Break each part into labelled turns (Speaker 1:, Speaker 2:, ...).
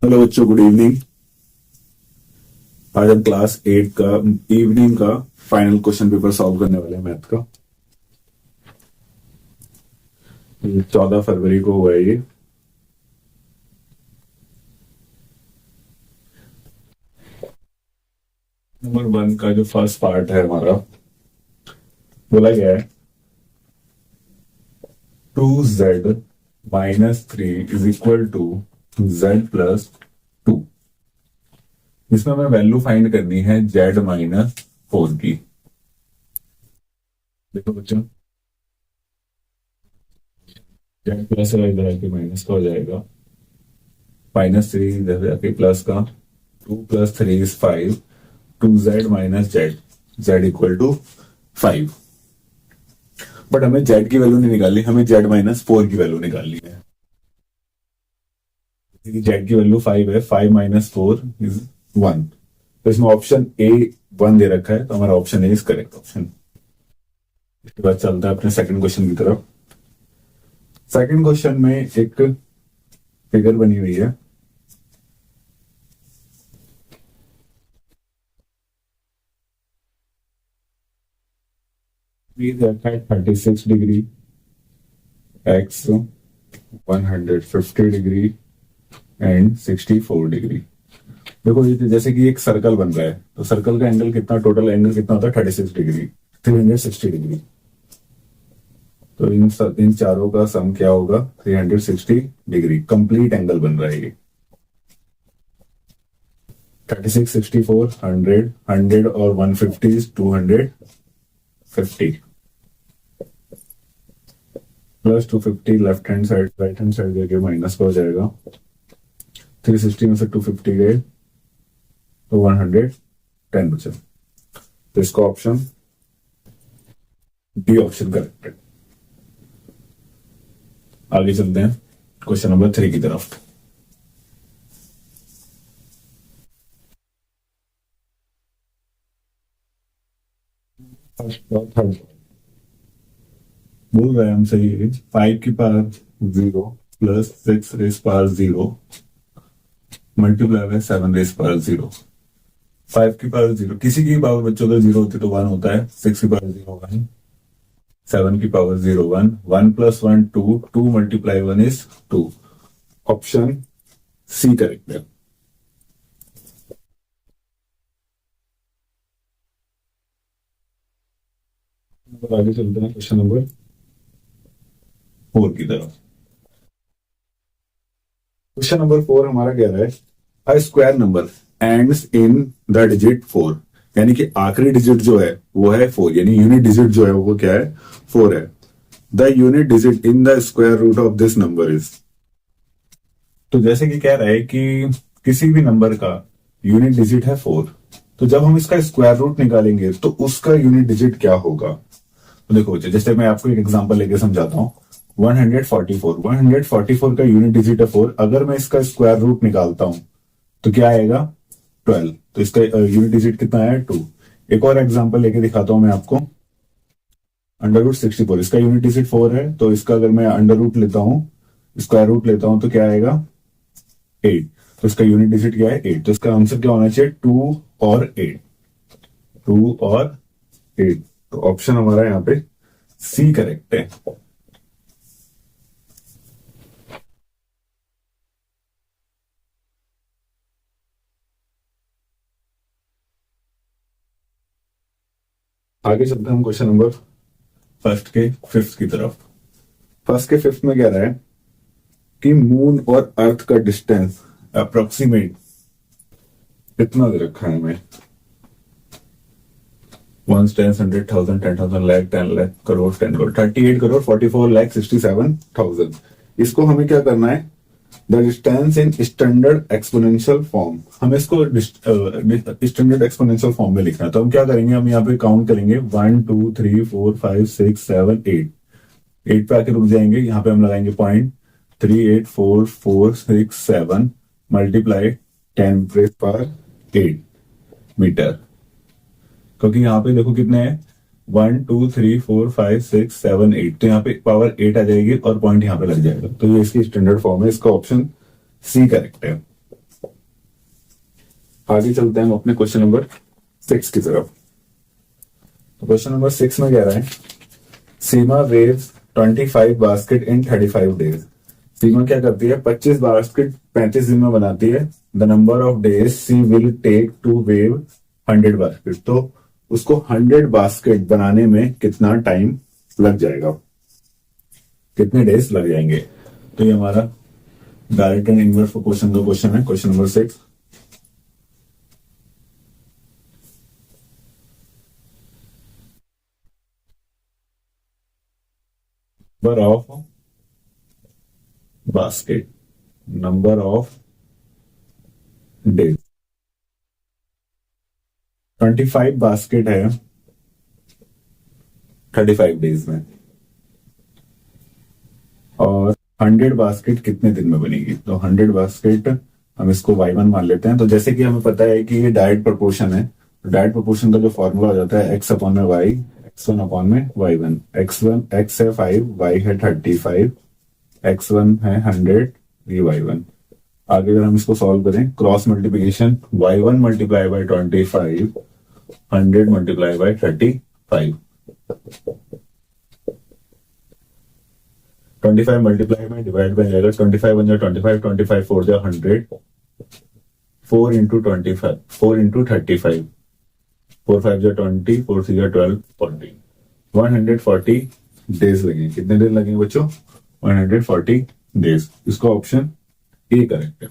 Speaker 1: Hello बच्चों, good evening. आज हम क्लास 8 का इवनिंग का फाइनल क्वेश्चन पेपर सॉल्व करने वाले हैं मैथ का। 14 फरवरी को हुआ है ये। नंबर 1 का जो फर्स्ट पार्ट है हमारा, बोला गया है 2z-3 is equal to z+2। इसमें हमें वैल्यू फाइंड करनी है z-4 की। देखो बच्चों, z प्लस इधर आके माइनस का हो जाएगा, -3 इधर आके प्लस का, 2 + 3 is 5, 2z - z, z equal to 5। But हमें z की वैल्यू नहीं निकालनी, हमें z-4 की वैल्यू निकालनी है। z की वैल्यू 5 है, 5 - 4 is 1। तो इसमें ऑप्शन ए 1 दे रखा है, तो हमारा option A is correct option. इसके बाद चलता है अपने सेकंड क्वेश्चन की तरफ। सेकंड क्वेश्चन में एक फिगर बनी हुई है। रखा है 36 degree, x 150 degree and 64 degree. देखो ये जैसे कि एक सर्कल बन रहा है, तो सर्कल का एंगल कितना, टोटल एंगल कितना होता है 36 डिग्री, 360 डिग्री। तो इन चारों का सम क्या होगा, 360 डिग्री। कंप्लीट एंगल बन रहा है ये। 36, 64, 100, 100 और 150 250 plus 250 left hand side right hand side करके माइनस का हो जाएगा। 360 में से 250 गए तो 110 बचा। तो इसका ऑप्शन डी ऑप्शन करेक्ट है। आगे चलते हैं क्वेश्चन नंबर 3 की तरफ। थर्ड बोल रहे हैं हमसे ये 5 की power 0 plus 6 raise power 0 multiply by 7 raise power 0। 5 की पावर 0, किसी की पावर बच्चों का 0 होती तो 1 होता है। 6 की पावर 0 1, 7 की power 0 1, 1 + 1 2, 2 × 1 is 2। Option C correct है। आगे चलते हैं क्वेश्चन नंबर 4 की तरफ। क्वेश्चन नंबर 4 हमारा कह रहा है a square number ends in the digit 4, यानी कि आखिरी डिजिट जो है वो है 4, यानी यूनिट डिजिट जो है वो क्या है, 4 है। The unit digit in the square root of this number is. तो जैसे कि कह रहा है कि किसी भी नंबर का यूनिट डिजिट है 4, तो जब हम इसका स्क्वायर रूट निकालेंगे तो उसका यूनिट डिजिट क्या होगा। तो देखो जैसे मैं आपको एक एग्जांपल लेके समझाता हूँ। 144 का यूनिट डिजिट है 4। अगर मैं इसका स्क्वायर रूट निकालता हूं तो क्या आएगा 12। तो इसका यूनिट डिजिट कितना है 2। एक और एग्जांपल लेके दिखाता हूं मैं आपको। √64, इसका यूनिट डिजिट 4 है, तो इसका अगर मैं अंडर रूट लेता हूं, स्क्वायर रूट लेता हूं तो क्या आएगा 8। तो इसका यूनिट डिजिट क्या है 8। तो इसका आंसर क्या होना चाहिए 2 और 8, 2 और 8। तो ऑप्शन हमारा यहाँ पे सी करेक्ट है। आगे चलते हैं हम क्वेश्चन नंबर फर्स्ट के फिफ्थ की तरफ। फर्स्ट के फिफ्थ में कह रहा है कि मून और अर्थ का डिस्टेंस अप्रोक्सीमेट कितना दे रखा है हमें। 1 10 100,000 10,000 लाख 10 लाख करोड़ 10 करोड़ 38 करोड़ 44,67,000। इसको हमें क्या करना है, the distance in standard exponential form. हमें इसको स्टैंडर्ड एक्सपोनेंशियल फॉर्म में लिखना है। तो हम क्या करेंगे, हम यहाँ पे काउंट करेंगे 1 2 3 4 5 6 7 8। 8 पे आके रुक जाएंगे, यहाँ पे हम लगाएंगे पॉइंट 384,467 मल्टीप्लाई 10⁻8 मीटर। क्योंकि यहाँ पे देखो कितने हैं 1 2 3 4 5 6 7 8, तो यहाँ पे पावर 8 आ जाएगी और पॉइंट यहाँ पे लग जाएगा। तो ये इसकी स्टैंडर्ड फॉर्म है। इसका ऑप्शन सी करेक्ट है। आगे चलते हैं हम अपने क्वेश्चन नंबर 6 की तरफ। तो क्वेश्चन नंबर 6 में कह रहा है सीमा वेव्स 25 बास्केट इन 35 डेज। सीमा क्या करती है, 25 बास्केट 35 दिन में बनाती है। The number of days she will take to weave 100 basket. तो उसको 100 बास्केट बनाने में कितना टाइम लग जाएगा, कितने डेज लग जाएंगे। तो ये हमारा डायरेक्ट एंड इनवर्स क्वेश्चन का क्वेश्चन है, question number 6। Number of basket, number of days, 25 basket है 35 डेज में, और 100 बास्केट कितने दिन में बनेगी। तो 100 बास्केट हम इसको y1 मान लेते हैं। तो जैसे कि हमें पता है कि ये डायरेक्ट प्रोपोर्शन है, तो डायरेक्ट प्रोपोर्शन का जो फॉर्मूला हो जाता है x अपॉन में y, x1 अपॉन में y1। x1 x है 5, y है 35, x1 है 100, ये y1। आगे अगर हम इसको सॉल्व करें, cross multiplication, y1 multiply by 25, 100 multiply by 35। 25 multiply में डिवाइड बाई जाएगा, 25 बन जाए 25, 25 4 जा 100, 4 इंटू 25, 4 इंटू 35, 4 5 जा 20, 4 6 जा 12, 40, 140 डेज लगेंगे। कितने दिन लगेंगे बच्चों, 140 डेज। इसका ऑप्शन ए करेक्ट है।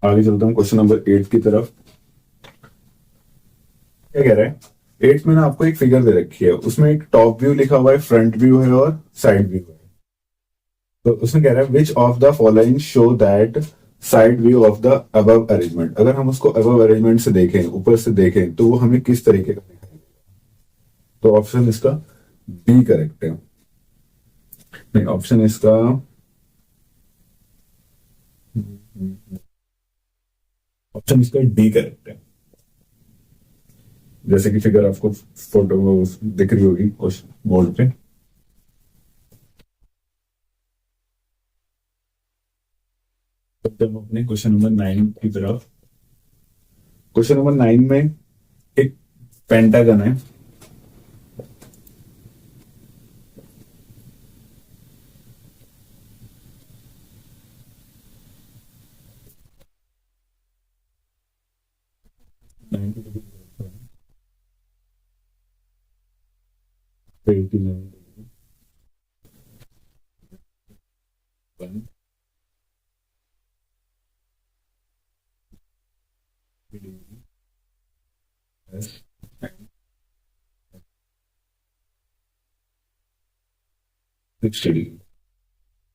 Speaker 1: आगे चलता हूं क्वेश्चन नंबर 8 की तरफ। क्या कह रहा है, 8 में ना आपको एक फिगर दे रखी है, उसमें एक टॉप व्यू लिखा हुआ है, फ्रंट व्यू है और साइड व्यू है। तो उसमें कह रहा है which of the following show that side view of the above arrangement. अगर हम उसको अबव अरेंजमेंट से देखें, ऊपर से देखें, तो वो हमें किस तरीके का दिखाई देगा। तो ऑप्शन इसका बी करेक्ट है। नहीं, ऑप्शन इसका ऑप्शन इसका डी करेक्ट है। जैसे कि फिगर आपको फोटो दिख रही होगी उस बोर्ड पे। अपने क्वेश्चन नंबर 9 की तरफ। क्वेश्चन नंबर 9 में एक पेंटागन है।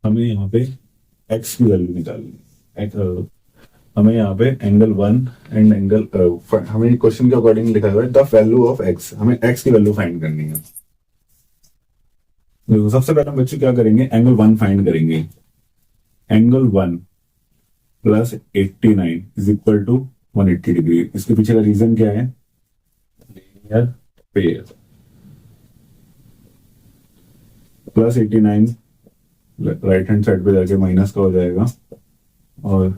Speaker 1: हमें यहाँ पे एक्स की वैल्यू निकालनी है। हमें यहाँ पे एंगल 1 एंड एंगल, हमें क्वेश्चन के अकॉर्डिंग लिखा हुआ है द वैल्यू ऑफ एक्स, हमें एक्स की वैल्यू फाइंड करनी है। देखो सबसे पहले हम बच्चों क्या करेंगे, एंगल 1 फाइंड करेंगे। Angle 1 plus 89 is equal to 180 degree. इसके पीछे का रीजन क्या है, linear pair. Plus 89 right hand side पे जाके माइनस का हो जाएगा, और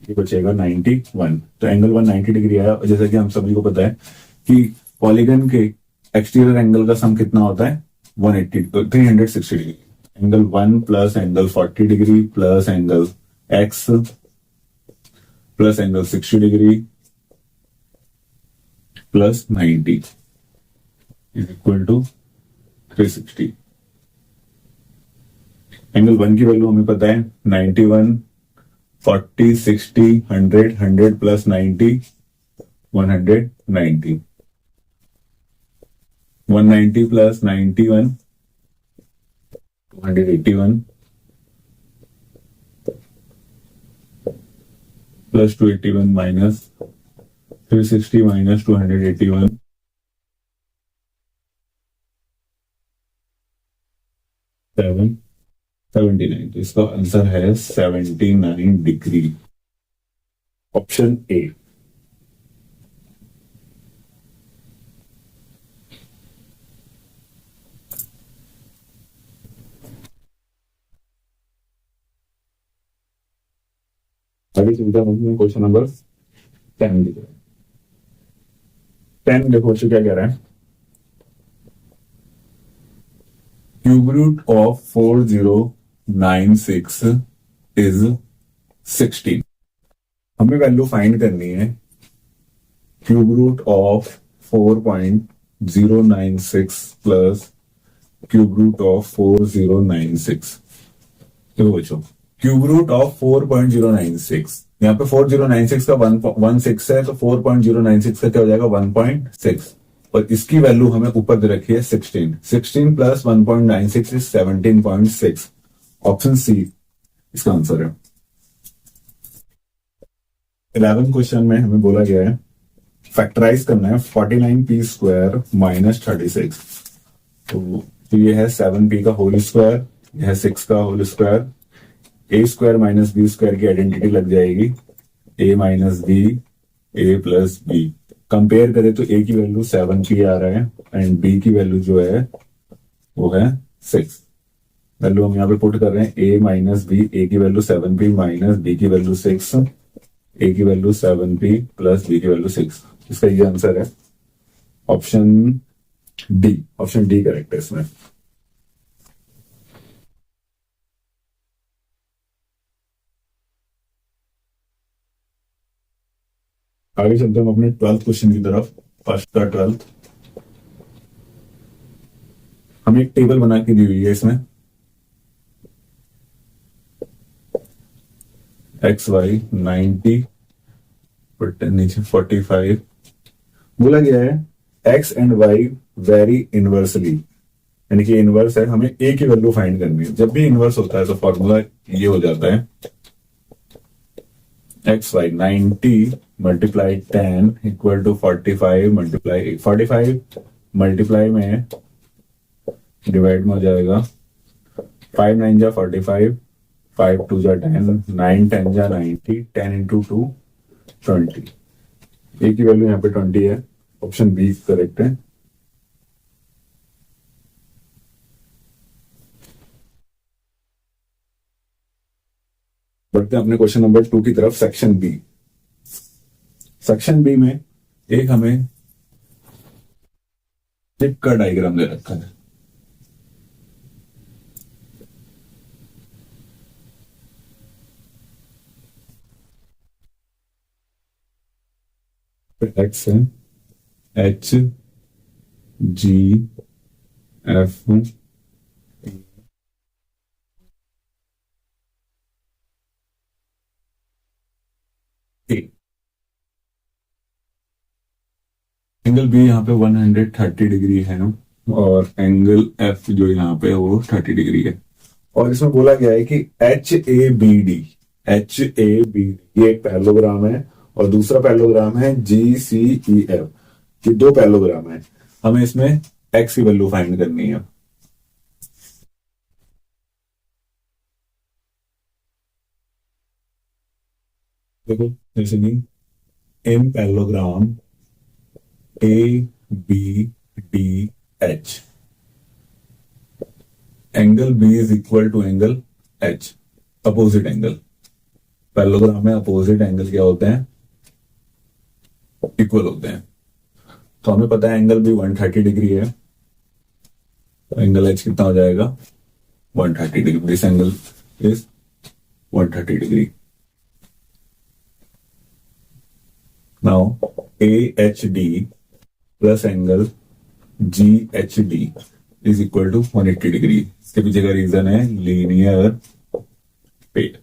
Speaker 1: ये बचेगा 91। तो एंगल 190 डिग्री आया। और जैसे कि हम सभी को पता है कि पॉलीगन के एक्सटीरियर एंगल का सम कितना होता है, 180 360 degree. Angle 1 plus angle 40 degree plus angle x plus angle 60 degree plus 90 is equal to 360। Angle 1 की वैल्यू हमें पता है 91, 40, 60, 100, 100 plus 90, 190, 190 plus 91, 281 plus 281 minus 360 minus 281, 79। तो इसका आंसर है 79 डिग्री, ऑप्शन ए। आगे चलते हैं क्वेश्चन नंबर 10 की तरफ। 10 देखो बच्चों क्या कह रहा है, क्यूब रूट ऑफ 4096 इज 16। हमें वैल्यू फाइंड करनी है cube root of 4.096 plus cube root of 4096। देखो बच्चों, क्यूब रूट ऑफ 4.096, यहाँ पे 4096 का 1.16 है, तो 4.096 का क्या हो जाएगा 1.6, और इसकी वैल्यू हमें ऊपर दे रखी है 16। 16 प्लस 1.96 इज 17.6। ऑप्शन सी इसका आंसर है। 11 क्वेश्चन में हमें बोला गया है फैक्टराइज करना है 49p स्क्वायर माइनस 36। तो ये है 7p का होल स्क्वायर, यह है 6 का होल स्क्वायर। ए स्क्वायर माइनस बी स्क्वायर की आइडेंटिटी लग जाएगी, ए माइनस बी, ए प्लस बी। कंपेयर करें तो ए की वैल्यू 7p आ रहा है एंड बी की वैल्यू जो है वो है 6। वैल्यू हम यहाँ पे पुट कर रहे हैं ए माइनस बी, ए की वैल्यू 7p माइनस बी की वैल्यू 6, ए की वैल्यू 7p प्लस बी की वैल्यू 6। इसका ये आंसर है option D. Option D correct है इसमें। आगे चलते हैं हम अपने 12th क्वेश्चन की तरफ। फर्स्ट का 12th, हमें एक टेबल बना के दी हुई है इसमें एक्स वाई 90 नीचे 45। बोला गया है x and y vary inversely, यानी कि इनवर्स है, हमें ए की वैल्यू फाइंड करनी है। जब भी इनवर्स होता है तो फॉर्मूला ये हो जाता है x y 90 multiply 10 equal to 45 multiply 45 multiply में डिवाइड में हो जाएगा 5 9 जा 45, 5 2 जा 10, 9 10 जा 90, 10 इंटू 2 20। ए की वैल्यू यहाँ पे 20 है। ऑप्शन बी करेक्ट है। बढ़ते हैं अपने क्वेश्चन नंबर 2 की तरफ। Section B. सेक्शन बी में एक हमें चिप का डायग्राम दे रखा है। एक्स है, H G F A. Angle B यहाँ पे 130 डिग्री है और एंगल एफ जो यहाँ पे वो 30 डिग्री है। और इसमें बोला गया है कि H A B D, H A B D ये एक पैरेललोग्राम है और दूसरा पैरेललोग्राम है जी सी ई एफ। ये दो पैरेललोग्राम है। हमें इसमें एक्स की वैल्यू फाइंड करनी है। देखो जैसे कि in parallelogram A B D H, angle B is equal to angle H, opposite angle. Parallelogram में अपोजिट एंगल क्या होते हैं, इक्वल होते हैं। तो हमें पता है एंगल बी 130 डिग्री है, तो एंगल एच कितना हो जाएगा 130 degree. This angle is 130 degree. Now A H D plus angle G H D is equal to 180 degree. इसके पीछे का रीजन है linear pair.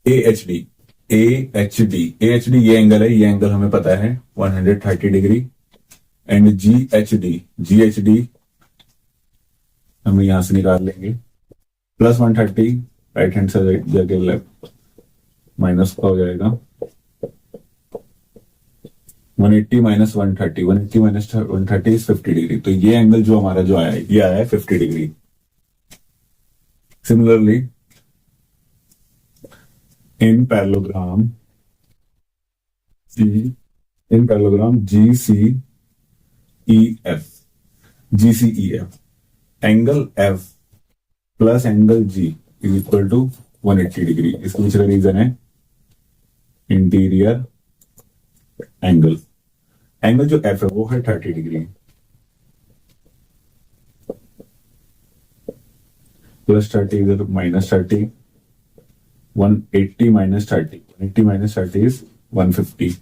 Speaker 1: A H D, A H D, A H D ये angle है, ये angle हमें पता है 130 degree. And G H D, G H D हम यहां से निकाल लेंगे प्लस 130 राइट हैंड से जाके लेफ्ट माइनस का हो जाएगा 180 माइनस 130, 180 माइनस 130 इज 50 डिग्री। तो ये एंगल जो हमारा जो आया है ये आया है 50 degree. Similarly in parallelogram G C E F, G C E F, angle F plus angle G is equal to 180 degree. इसके पीछे का रीजन है इंटीरियर एंगल, एंगल जो एफ है वो है 30 डिग्री, +30 इधर -30, 180 -30, 180 -30 इज 150।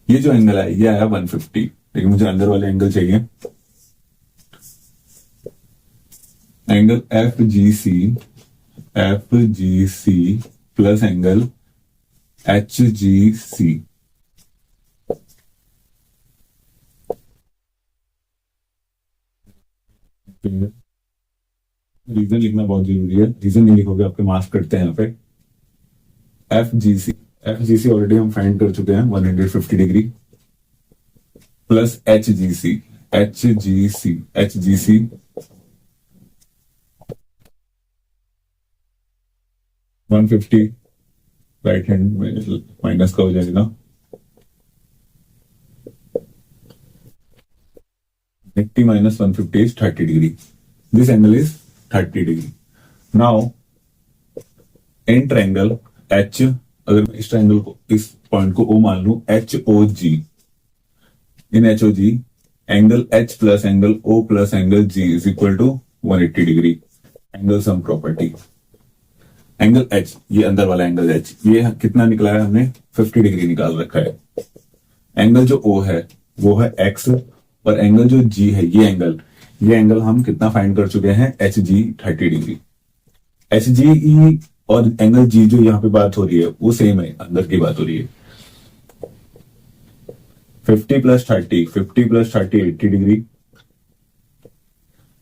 Speaker 1: ये जो एंगल है ये आया 150, लेकिन मुझे अंदर वाले एंगल चाहिए। Angle F G C plus angle HGC। Reason लिखना बहुत जरूरी है, रीजन नहीं लिखोगे आपके मार्क्स कटते हैं यहाँ पे। एफ जी सी ऑलरेडी हम फाइंड कर चुके हैं 150 डिग्री, प्लस एच जी सी 150, राइट हैंड में माइनस का हो जाएगा, 80 minus 150 is 30 degree. This angle is 30 degree. Now, in triangle H, अगर मैं इस ट्राइंगल को, इस पॉइंट को O मान लूं, HOG, in HOG angle H plus angle O plus angle G is equal to 180 degree. Angle sum property, angle H, ये अंदर वाला एंगल H, ये कितना निकला है, हमने 50 डिग्री निकाल रखा है। एंगल जो O है वो है X, और एंगल जो G है ये एंगल हम कितना फाइंड कर चुके हैं, HG 30 डिग्री। HG और एंगल G जो यहाँ पे बात हो रही है वो सेम है, अंदर की बात हो रही है। 50 + 30, 50 + 30 80 डिग्री,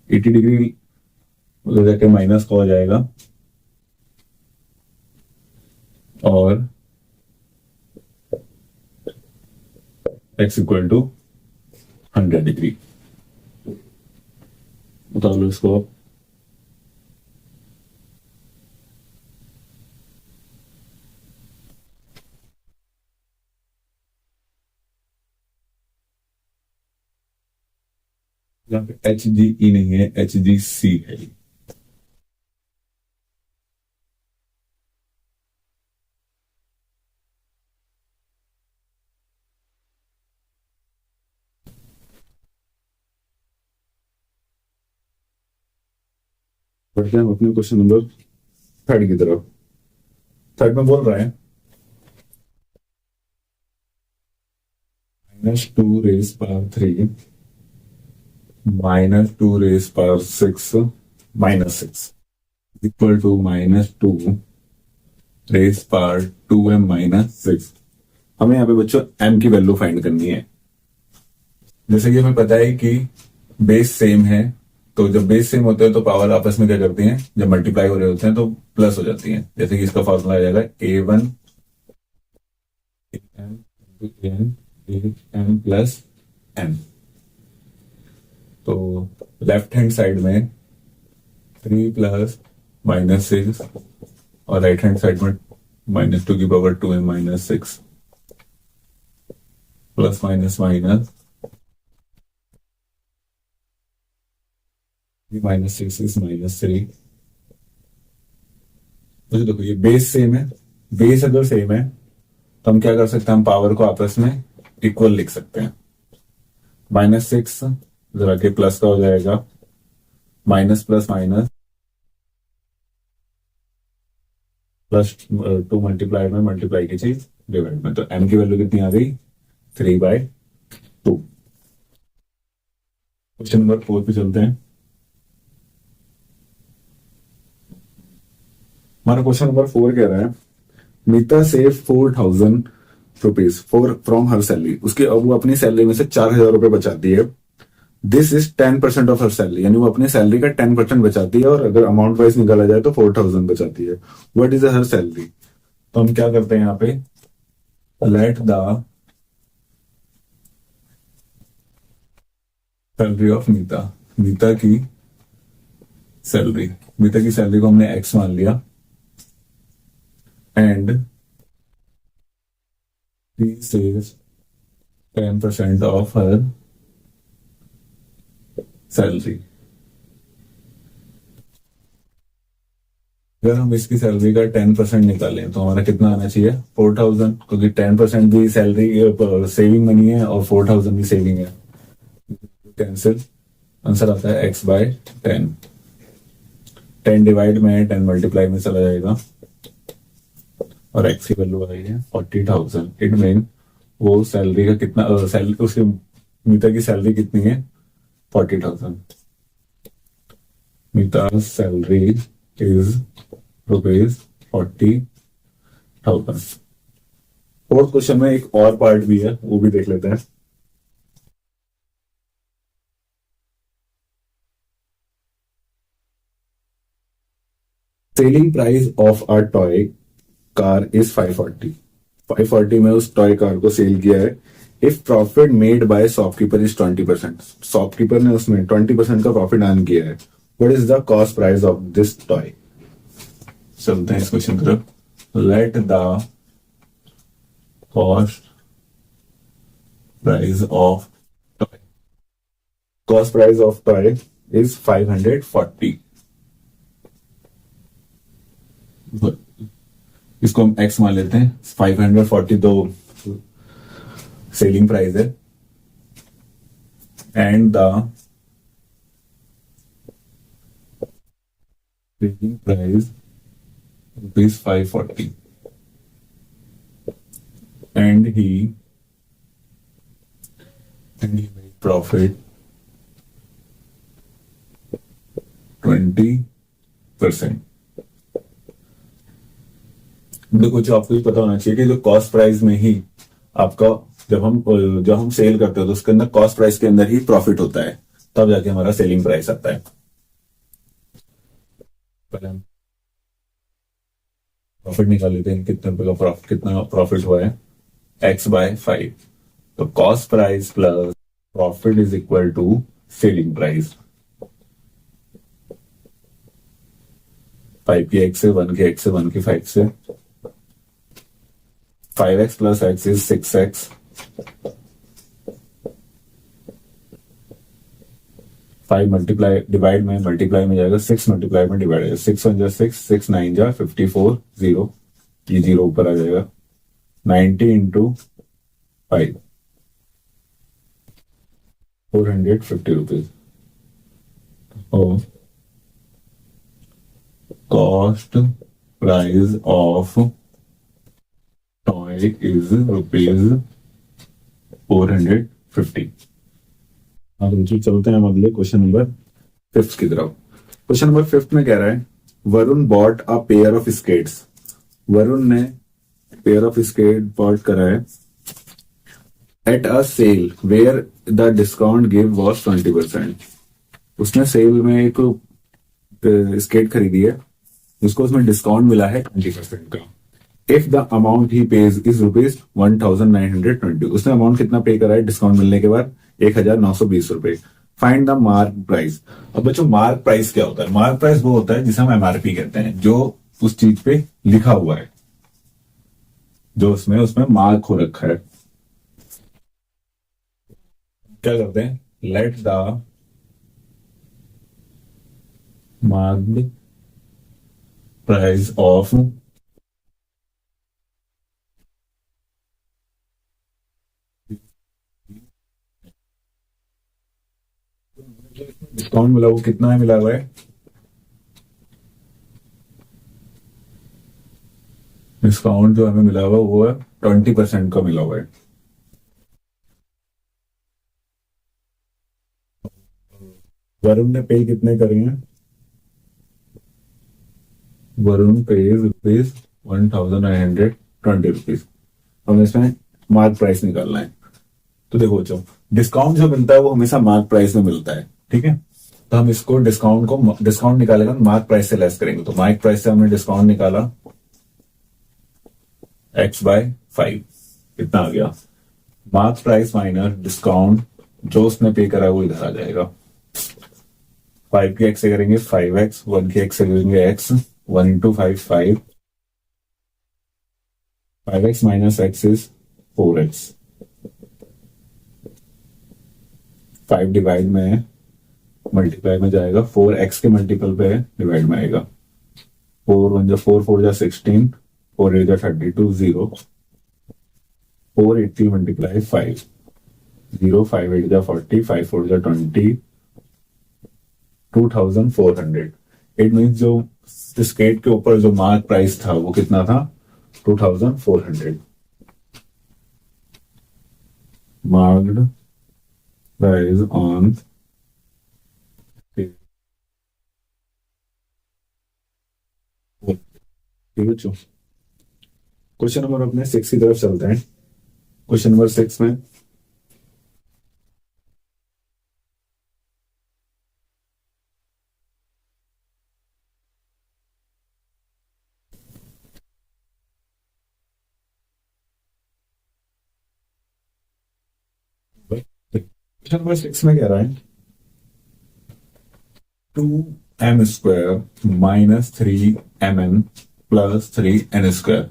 Speaker 1: 80 डिग्री उधर जाके माइनस का हो जाएगा, और x इक्वल टू 100 डिग्री। बता लो इसको आप। यहाँ पे HGE नहीं है, HGC है। बढ़ते हैं अपने क्वेश्चन नंबर 3 की तरफ। 3 में बोल रहा है -2^3 -2^6 -6 इक्वल टू -2^2m-6। हमें यहाँ पे बच्चों m की वैल्यू फाइंड करनी है। जैसे कि हमें पता है कि बेस सेम है, तो जब बेस सेम होते हैं तो पावर आपस में क्या करती हैं, जब मल्टीप्लाई हो रहे होते हैं तो प्लस हो जाती हैं। जैसे कि इसका फॉर्मूला आ जाएगा A1 m प्लस n। तो लेफ्ट हैंड साइड में 3 + -6 और राइट हैंड साइड में -2^2m-6 plus minus minus -6 is -3। तो देखो ये बेस सेम है, बेस अगर सेम है तो हम क्या कर सकते हैं, हम पावर को आपस में इक्वल लिख सकते हैं। -6 जरा के प्लस का हो जाएगा, माइनस प्लस माइनस +2 मल्टीप्लाइड में मल्टीप्लाई की चीज डिवाइड में, तो m की वैल्यू कितनी आ गई, 3/2। क्वेश्चन नंबर 4 पे चलते हैं। हमारा क्वेश्चन नंबर 4 कह रहा है Nita save 4,000 rupees from her salary. उसके अब वो अपनी सैलरी में से 4,000 रुपए बचाती है। This is 10% of her salary, यानी वो अपनी सैलरी का 10% बचाती है, और अगर अमाउंट वाइज निकाला जाए तो 4,000 बचाती है। What is her salary? तो हम क्या करते हैं यहाँ पे, let the salary of Nita, Nita की सैलरी को हमने x मान लिया, and she saves 10% of her salary। अगर हम इसकी सैलरी का 10% निकालें तो हमारा कितना आना चाहिए? 4,000, क्योंकि 10% भी सैलरी सेविंग मनी है और 4,000 भी सेविंग है। कैंसिल, आंसर आता है x/10। 10 डिवाइड में 10 मल्टीप्लाई में चला जाएगा और x की वैल्यू आई है 40,000। इट मीन वो सैलरी का कितना सैलरी उसके मीता की सैलरी कितनी है? 40,000। मीता सैलरी इज ₹40,000। फोर्थ क्वेश्चन में एक और पार्ट भी है, वो भी देख लेते हैं। Selling price of a toy car is 540। 540 में उस टॉय कार को सेल किया है। If profit made by shopkeeper is 20%, shopkeeper ने उसमें 20% का प्रॉफिट अर्न किया है। What is the cost price of this toy? चलते हैं इस क्वेश्चन की तरफ। Let the cost price of toy, cost price of toy is 540। इसको हम एक्स मान लेते हैं। 540 तो सेलिंग प्राइस है and the selling price rupees 540 and he made profit 20%। देखो, जो आपको भी पता होना चाहिए कि जो कॉस्ट प्राइस में ही आपका जब हम सेल करते हैं तो उसके अंदर कॉस्ट प्राइस के अंदर ही प्रॉफिट होता है, तब जाके हमारा सेलिंग प्राइस आता है। पहले हम प्रॉफिट निकाल लेते हैं, कितने रुपए का प्रॉफिट, कितना प्रॉफिट हुआ है, x/5। तो cost price plus profit is equal to selling price. 5 की x से, 1 की x से, 1 की 5 से। 5x plus x is 6x। 5 multiply divide में मल्टीप्लाई में जाएगा, 6 मल्टीप्लाई में डिवाइड आएगा। 6 1 जा 6, 6 9 जा 54, 0, ये 0 ऊपर आ जाएगा। 90 इंटू 5, 450 रुपीज। और cost price of toy is ₹450। अब रुचि चलते हैं हम अगले क्वेश्चन नंबर 5 की तरफ। क्वेश्चन नंबर 5 में कह रहा है Varun bought a pair of skates. Varun ने पेयर ऑफ स्केट बॉट करा है at a sale where the discount give was 20%। उसने सेल में एक स्केट खरीदी है जिसको उसमें डिस्काउंट मिला है 20% का। If the amount he page is ₹1920। उसने अमाउंट कितना पे करा है डिस्काउंट मिलने के बाद? 1,920 रुपए। Find the mark price. अब बच्चों, मार्क प्राइस क्या होता है? मार्क प्राइस वो होता है जिसे हम MRP कहते हैं, जो उस चीज पे लिखा हुआ है, जो उसमें मार्क हो रखा है। क्या करते हैं? Let the mark price of discount मिला, वो कितना है मिला हुआ है? डिस्काउंट जो हमें मिला हुआ वो है 20% का मिला हुआ है। वरुण ने पे कितने करे हैं? वरुण पे ₹1,920। हमें इसमें मार्क प्राइस निकालना है। तो देखो बच्चों, डिस्काउंट जो मिलता है वो हमेशा मार्क प्राइस में मिलता है, ठीक है। तो हम इसको डिस्काउंट निकालेगा मार्क प्राइस से लेस करेंगे। तो मार्क प्राइस से हमने डिस्काउंट निकाला x/5, कितना आ गया? मार्क प्राइस माइनस डिस्काउंट जो उसने पे करा है वो इधर आ जाएगा। 5 की x से करेंगे 5x, 1 की x से करेंगे x, 1 into 5 5, 5x minus x is 4x। 5 divide में मल्टीप्लाई में जाएगा, 4x के मल्टीपल पे डिवाइड में आएगा। 4 1 जा 4 4 जा 16, 4 8 जा 32, 0, 480 मल्टीप्लाई 5, 0, 5 8 जा 40, 5 4 जा 20, 2400। इट मीन जो स्केट के ऊपर जो मार्क प्राइस था वो कितना था? 2400। मार्क्ड प्राइस ऑन बच्चों, क्वेश्चन नंबर अपने 6 की तरफ चलते हैं। क्वेश्चन नंबर 6 में क्वेश्चन नंबर 6 में कह रहा है 2m² minus 3mn plus 3n²।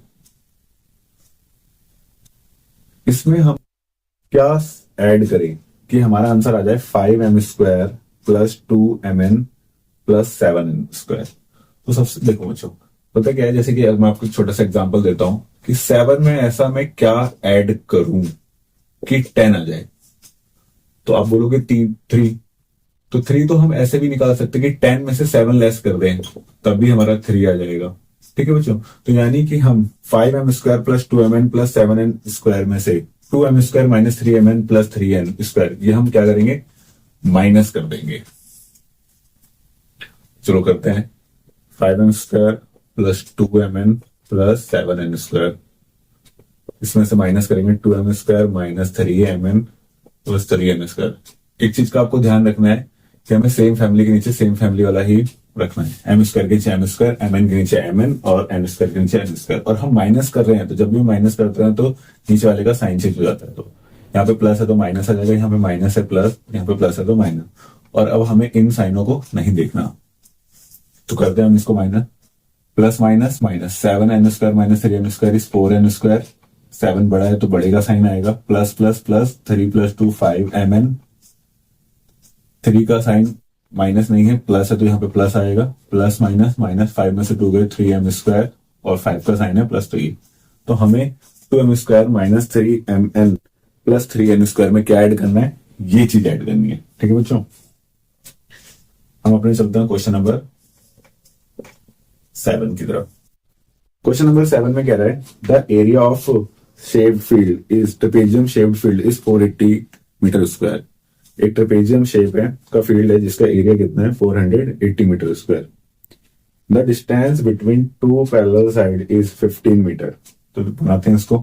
Speaker 1: इसमें हम क्या ऐड करें कि हमारा आंसर आ जाए 5m² plus 2mn plus 7n²। तो सबसे देखो बच्चों, पता क्या है, जैसे कि मैं आपको छोटा सा एग्जांपल देता हूं कि 7 में ऐसा मैं क्या ऐड करूं कि 10 आ जाए। तो आप बोलोगे 3, तो 3 तो हम ऐसे भी निकाल सकते हैं कि 10 में से 7 लेस कर दें, तब भी हमारा 3 आ जाएगा। ठीक है बच्चों, तो यानी कि हम 5m² plus 2mn plus 7n² में से 2m² minus 3mn plus 3n² ये हम क्या करेंगे? माइनस कर देंगे। चलो करते हैं। 5m² plus 2mn plus 7n², इसमें से माइनस करेंगे 2m² minus 3mn plus 3n²। एक चीज का आपको ध्यान रखना है कि हमें सेम फैमिली के नीचे सेम फैमिली वाला ही रखना है। m² के नीचे m², mn के नीचे mn और n² के नीचे n²। और हम माइनस कर रहे हैं, तो जब भी माइनस करते हैं तो नीचे वाले का साइन चेंज हो जाता है। तो यहाँ पे प्लस है तो माइनस आ जाएगा, यहाँ पे माइनस है प्लस, यहाँ पे प्लस है तो माइनस। और अब हमें इन साइनों को नहीं देखना, तो करते हैं हम इसको minus. Plus minus minus 7n² minus 3n² is 4n²। 7 बड़ा है तो बड़े का साइन आएगा। Plus plus plus 3 plus 2 5mn। 3 का साइन माइनस नहीं है, प्लस है तो यहाँ पे प्लस आएगा। प्लस माइनस माइनस 5 में से 2 गए 3m² और 5 का साइन है प्लस 3। तो हमें 2m² minus 3mn plus 3n² में क्या ऐड करना है? ये चीज ऐड करनी है। ठीक है बच्चों, हम अपने चलते हैं क्वेश्चन नंबर 7 की तरफ। क्वेश्चन नंबर 7 में कह रहा है the area of shaped field is trapezium shaped field is 480 metre square. एक ट्रेपेजियम शेप है का फील्ड है जिसका एरिया कितना है? 480 metre square. The distance between two parallel side is 15 metre. तो बनाते हैं इसको।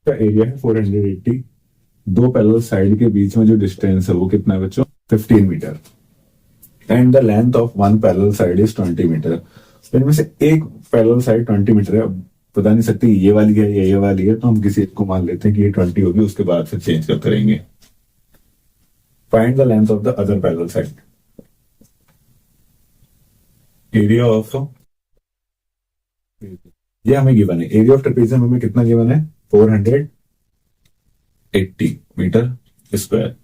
Speaker 1: का एरिया है 480, दो पैरेलल साइड के बीच में जो डिस्टेंस है वो कितना है बच्चों? 15 metre. And the length of one parallel side is 20 metre. तो इनमें से एक पैरेलल साइड 20 मीटर है। अब पता नहीं सकते ये वाली है या ये वाली है, तो हम किसी एक को मान लेते हैं कि ये 20 होगी, उसके बाद फिर चेंज करते रहेंगे। Find the length of the other parallel side. Area of, ये हमें गिवन है। एरिया ऑफ ट्रेपेजियम हमें कितना गिवन है? 480 मीटर स्क्वायर।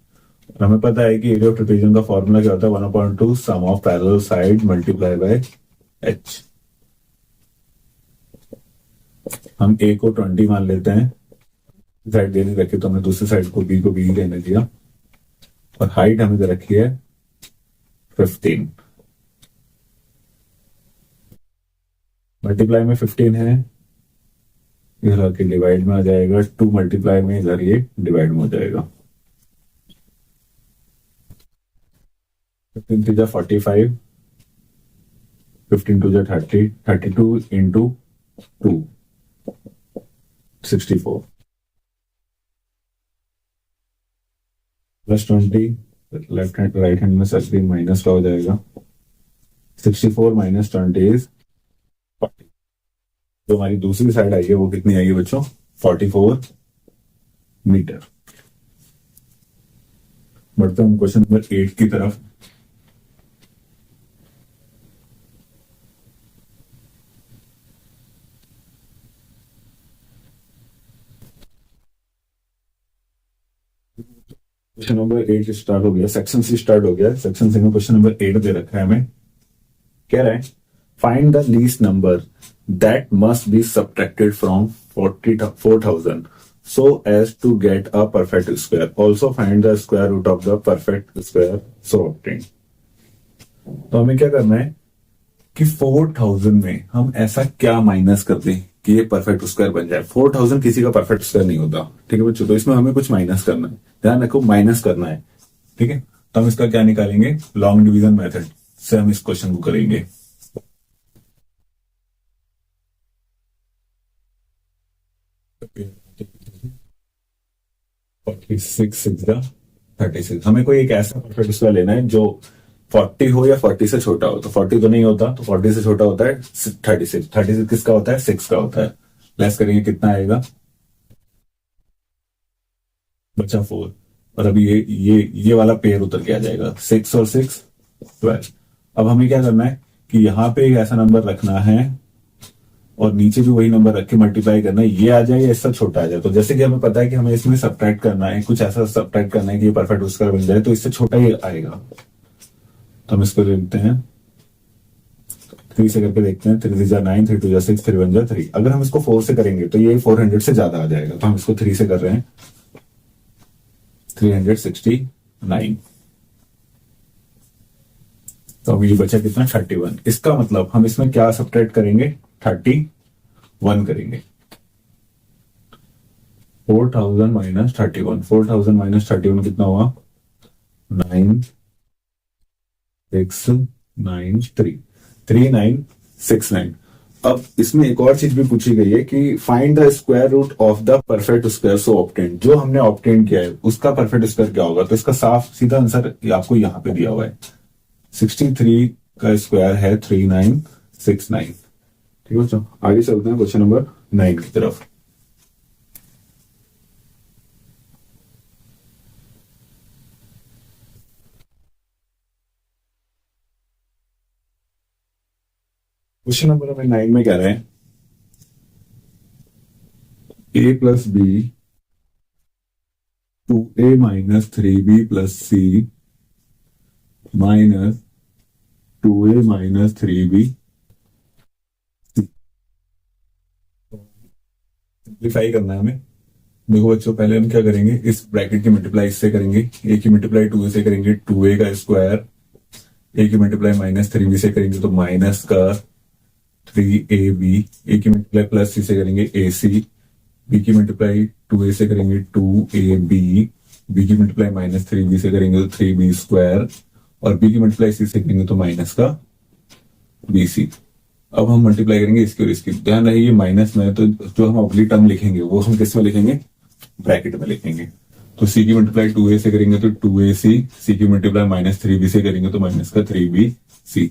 Speaker 1: और हमें पता है कि एरिया ऑफ ट्रेपेजियम का फॉर्मूला क्या होता है? 1/2 sum of parallel side multiply by H. हम ए को 20 मान लेते हैं, साइड देने रखी तो हमने दूसरी साइड को बी देने दिया। और हाइट हमें दे रखी है 15। मल्टीप्लाई में 15 है, इधर आके डिवाइड में आ जाएगा। 2 मल्टीप्लाई में इधर ये डिवाइड में हो जाएगा। 15 3 45, 15 2 30, 32 into 2 64 plus 20 left hand right hand में सकती माइनस का हो जाएगा। 64 माइनस 20 इज 40। जो हमारी दूसरी साइड आई है वो कितनी आएगी बच्चों? 44 मीटर। बढ़ते हम क्वेश्चन नंबर 8 की तरफ। क्वेश्चन नंबर 8 स्टार्ट हो गया, सेक्शन सी स्टार्ट हो गया। सेक्शन सी में क्वेश्चन नंबर 8 दे रखा है हमें। कह रहा है find the least number that must be subtracted from 4000 so as to get a perfect square. Also find the square root of the perfect square so obtained. तो हमें क्या करना है कि 4000 में हम ऐसा क्या माइनस कर दें कि ये परफेक्ट स्क्वायर बन जाए। 4000 किसी का परफेक्ट स्क्वायर नहीं होता, ठीक है बच्चों। तो इसमें हमें कुछ माइनस करना है, ध्यान रखो माइनस करना है, ठीक है। तो हम इसका क्या निकालेंगे, लॉन्ग डिवीजन मेथड से हम इस क्वेश्चन को करेंगे। हमें कोई एक ऐसा परफेक्ट स्क्वायर लेना है जो 40 हो या 40 से छोटा हो। तो 40 तो नहीं होता, तो 40 से छोटा होता है 36। 36 किसका होता है, 6 का होता है। लेस करेंगे कितना आएगा, बचा 4। और अभी ये वाला पेयर उतर के आ जाएगा, 6 और 6 12। अब हमें क्या करना है कि यहाँ पे एक ऐसा नंबर रखना है और नीचे भी वही नंबर रख के मल्टीप्लाई करना है, ये आ जाए या इससे छोटा आ जाए। तो जैसे कि हमें पता है कि हमें इसमें सब्ट्रैक्ट करना है, कुछ ऐसा सब्ट्रैक्ट करना है कि ये परफेक्ट स्क्वायर बन जाए, तो इससे छोटा ही आएगा। तो हम इसको लिखते हैं 3 से करके देखते हैं। 3 3 जा 9, 3 2 जा 6, 3 1 जा 3। अगर हम इसको 4 से करेंगे तो ये 400 से ज्यादा आ जाएगा, तो हम इसको 3 से कर रहे हैं, 369। तो अब ये बचा कितना, 31। इसका मतलब हम इसमें क्या सब्ट्रैक्ट करेंगे, 31 करेंगे। 4000 माइनस 31, 4000 माइनस 31 कितना हुआ, 9693, 3969। अब इसमें एक और चीज भी पूछी गई है कि find the square root of the perfect square so obtain. जो हमने ऑब्टेन किया है उसका परफेक्ट स्क्वायर क्या होगा। तो इसका साफ सीधा आंसर आपको यहाँ पे दिया हुआ है, 63 का स्क्वायर है 3969। ठीक है बच्चों, आगे चलते हैं क्वेश्चन नंबर 9 की तरफ। क्वेश्चन नंबर हमें 9 में कह रहे हैं a plus b 2a minus 3b plus c minus 2a minus 3b। Simplify करना है हमें। देखो बच्चों, पहले हम क्या करेंगे, इस ब्रैकेट की मल्टीप्लाई इससे करेंगे, a की मल्टीप्लाई 2a से करेंगे 2a का स्क्वायर, a की मल्टीप्लाई माइनस 3b से करेंगे तो माइनस का 3ab, a की मल्टीप्लाई प्लस c से करेंगे ac, b की मल्टीप्लाई 2a से करेंगे 2ab, b की मल्टीप्लाई माइनस 3b से करेंगे तो 3b स्क्वायर, और b की मल्टीप्लाई c से करेंगे तो माइनस का bc। अब हम मल्टीप्लाई करेंगे इसकी और इसकी। ध्यान रहे ये माइनस में है, तो जो हम अगली टर्म लिखेंगे वो हम किस में लिखेंगे, ब्रैकेट में लिखेंगे। तो c की मल्टीप्लाई 2a से करेंगे तो 2ac, c की मल्टीप्लाई माइनस 3b से करेंगे तो माइनस का 3bc,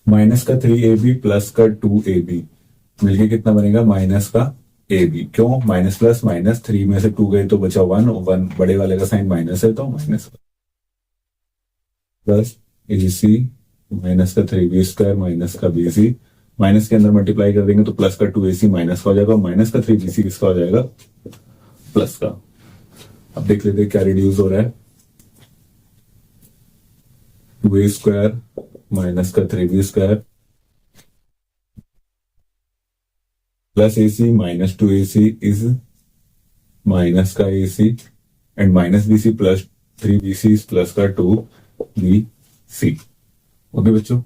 Speaker 1: माइनस का 3ab प्लस का 2ab मिलके कितना बनेगा, माइनस का ab। क्यों, माइनस प्लस माइनस, 3 में से 2 गए तो बचा 1, 1 बड़े वाले का साइन माइनस है तो माइनस प्लस ac माइनस का 3b स्क्वायर माइनस का bc। माइनस के अंदर मल्टीप्लाई कर देंगे तो प्लस का 2ac माइनस का हो जाएगा, माइनस का 3bc किसका हो जाएगा, प्लस का। अब देख लेते हैं क्या रिड्यूस हो रहा है, 2a स्क्वायर माइनस का 3b square plus ac minus 2ac is minus का ac and minus bc plus 3bc is plus का 2bc। ओके बच्चों,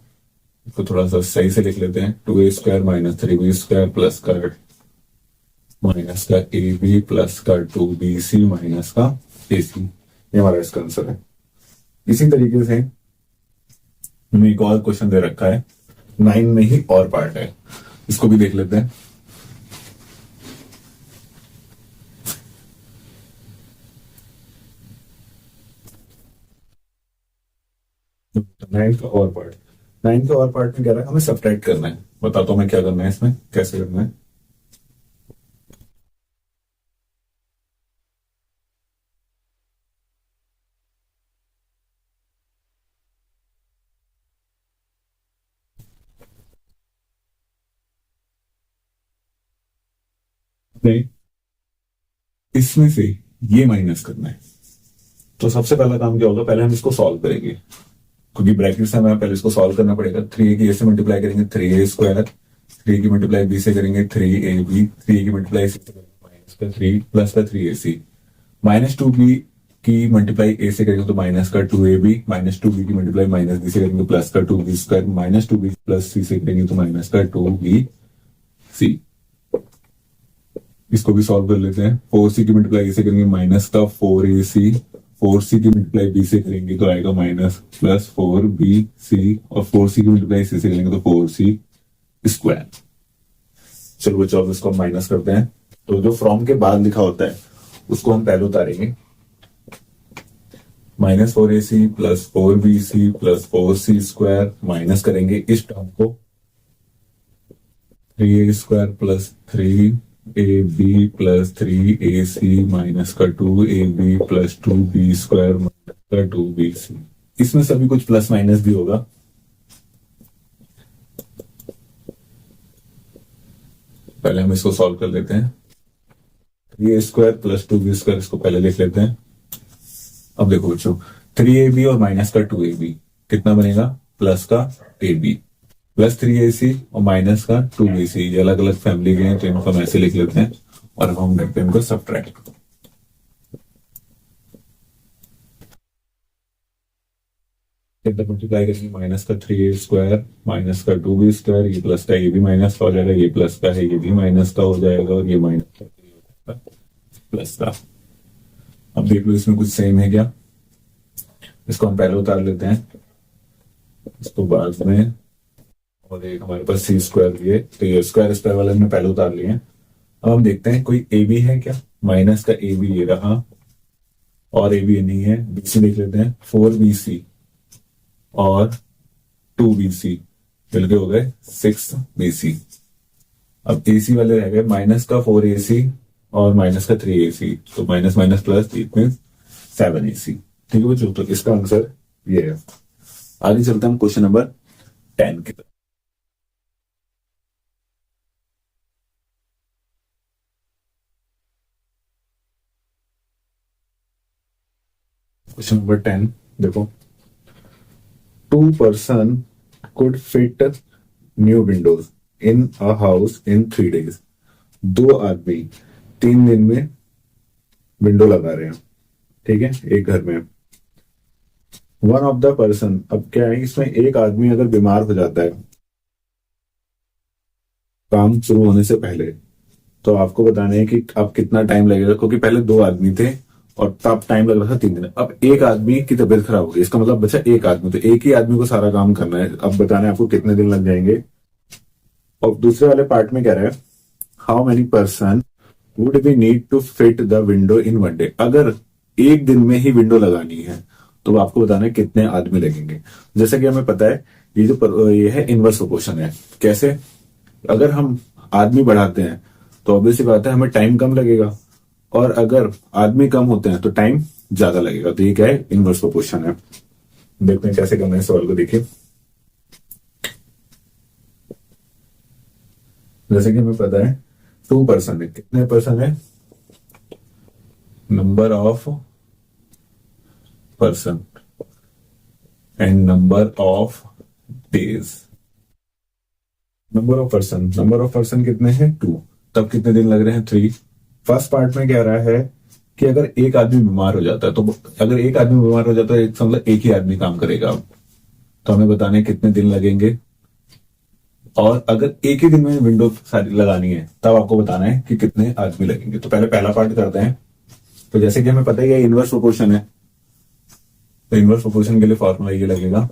Speaker 1: इसको थोड़ा सा सही से लिख लेते हैं, 2a square minus 3b square plus का माइनस का ab प्लस का 2bc माइनस का ac। ये हमारा इसका आंसर है। इसी तरीके से हमें एक और क्वेश्चन दे रखा है, 9 में ही और पार्ट है, इसको भी देख लेते हैं। नाइन का और पार्ट, 9 के और पार्ट में क्या रहा है, हमें सब्ट्रैक्ट करना है। बताता हूं मैं क्या करना है, इसमें कैसे करना है। नहीं, इसमें से ये माइनस करना है। तो सबसे पहला काम क्या होगा, पहले हम इसको सॉल्व करेंगे, क्योंकि ब्रैकेट से हमें पहले इसको सॉल्व करना पड़ेगा। 3a की ए से मल्टीप्लाई करेंगे 3a स्क्वायर, 3 की मल्टीप्लाई बी से करेंगे 3ab, 3 की मल्टीप्लाई सी से करेंगे माइनस का 3 प्लस का 3ac, माइनस 2b की मल्टीप्लाई ए से करेंगे तो माइनस का 2ab, माइनस 2b की मल्टीप्लाई माइनस बी से करेंगे प्लस का 2b square, minus 2b plus सी से करेंगे तो माइनस का 2bc। इसको भी सॉल्व कर लेते हैं। 4c की मल्टीप्लाई ए से करेंगे माइनस का 4ac, 4c की मल्टीप्लाई बी से करेंगे तो आएगा माइनस प्लस 4bc, और 4c की मल्टीप्लाई सी से करेंगे तो 4c स्क्वायर। चलो बच्चों अब इसको माइनस करते हैं। तो जो फ्रॉम के बाद लिखा होता है उसको हम पहले उतारेंगे, minus 4ac plus 4bc plus 4c square, minus करेंगे इस टर्म को 3a square plus 3ab plus 3ac minus का 2ab plus 2b square minus का 2bc। इसमें सभी कुछ प्लस माइनस भी होगा। पहले हम इसको सॉल्व कर लेते हैं। 3a square plus 2b square, इसको पहले लिख लेते हैं। अब देखो बच्चों 3ab और माइनस का 2ab कितना बनेगा, प्लस का ab, प्लस 3ac और माइनस का 2bc। ये अलग अलग फैमिली के हैं तो इनको हम ऐसे लिख लेते हैं, और अब हम देखते हैं इनको सब्ट्रैक्ट। मल्टीप्लाई करेंगे माइनस का 3a स्क्वायर माइनस का 2b स्क्वायर, ये प्लस का ये भी माइनस का हो जाएगा, ये प्लस का है ये भी माइनस का हो जाएगा, और ये माइनस का प्लस का। अब देख लो इसमें कुछ सेम है क्या, इसको हम पहले उतार लेते हैं, इसको बाद में, और एक हमारे पास सी स्क्वायर भी है तो ये स्क्वायर स्क्वायर वाले हमने पहले उतार लिए हैं। अब हम देखते हैं कोई ए बी है क्या, माइनस का ए बी ये रहा, और ए बी नहीं है, बीसी लिख लेते हैं 4bc और 2bc मिलके हो गए 6bc। अब एसी वाले रह गए माइनस का 4ac और माइनस का 3ac, तो माइनस माइनस प्लस 7ac। ठीक है बच्चों, तो इसका आंसर ये है। आगे चलते हैं हम क्वेश्चन नंबर 10 की तरफ। क्वेश्चन नंबर 10 देखो, 2 person could fit new windows in a house in 3 days। 2 आदमी 3 दिन में विंडो लगा रहे हैं, ठीक है, एक घर में। वन ऑफ द पर्सन, अब क्या है इसमें, एक आदमी अगर बीमार हो जाता है काम शुरू होने से पहले, तो आपको बताना है कि अब कितना टाइम लगेगा, क्योंकि पहले 2 आदमी थे और तब टाइम लग रहा था 3 दिन। अब एक आदमी की तबीयत खराब हो गई, इसका मतलब बचा एक आदमी, तो एक ही आदमी को सारा काम करना है। अब बताना है आपको कितने दिन लग जाएंगे। और दूसरे वाले पार्ट में कह रहा है how many person would we need to fit the window in 1 day. अगर एक दिन में ही विंडो लगानी है तो आपको बताना है कितने आदमी लगेंगे। जैसे कि हमें पता है ये है इनवर्स प्रोपोर्शन है। कैसे, अगर हम आदमी बढ़ाते हैं तो ऑब्वियसली बात है हमें टाइम कम लगेगा, और अगर आदमी कम होते हैं तो टाइम ज्यादा लगेगा। तो ये क्या है, इनवर्स प्रोपोर्शन है। देखते हैं कैसे करना है सवाल को। देखिए जैसे कि हमें पता है 2 पर्सन है, कितने पर्सन है, number of person and number of days. Number of person कितने हैं 2, तब कितने दिन लग रहे हैं 3। फर्स्ट पार्ट में कह रहा है कि अगर एक आदमी बीमार हो जाता है, तो अगर एक आदमी बीमार हो जाता है मतलब एक ही आदमी काम करेगा, तो हमें बताने कितने दिन लगेंगे। और अगर एक ही दिन में विंडो सारी लगानी है तब आपको बताना है कि कितने आदमी लगेंगे। तो पहले पहला पार्ट करते हैं। तो जैसे कि हमें पता है ये इनवर्स प्रोपोर्शन है, तो इनवर्स प्रोपोर्शन के लिए फॉर्मूला ये लगेगा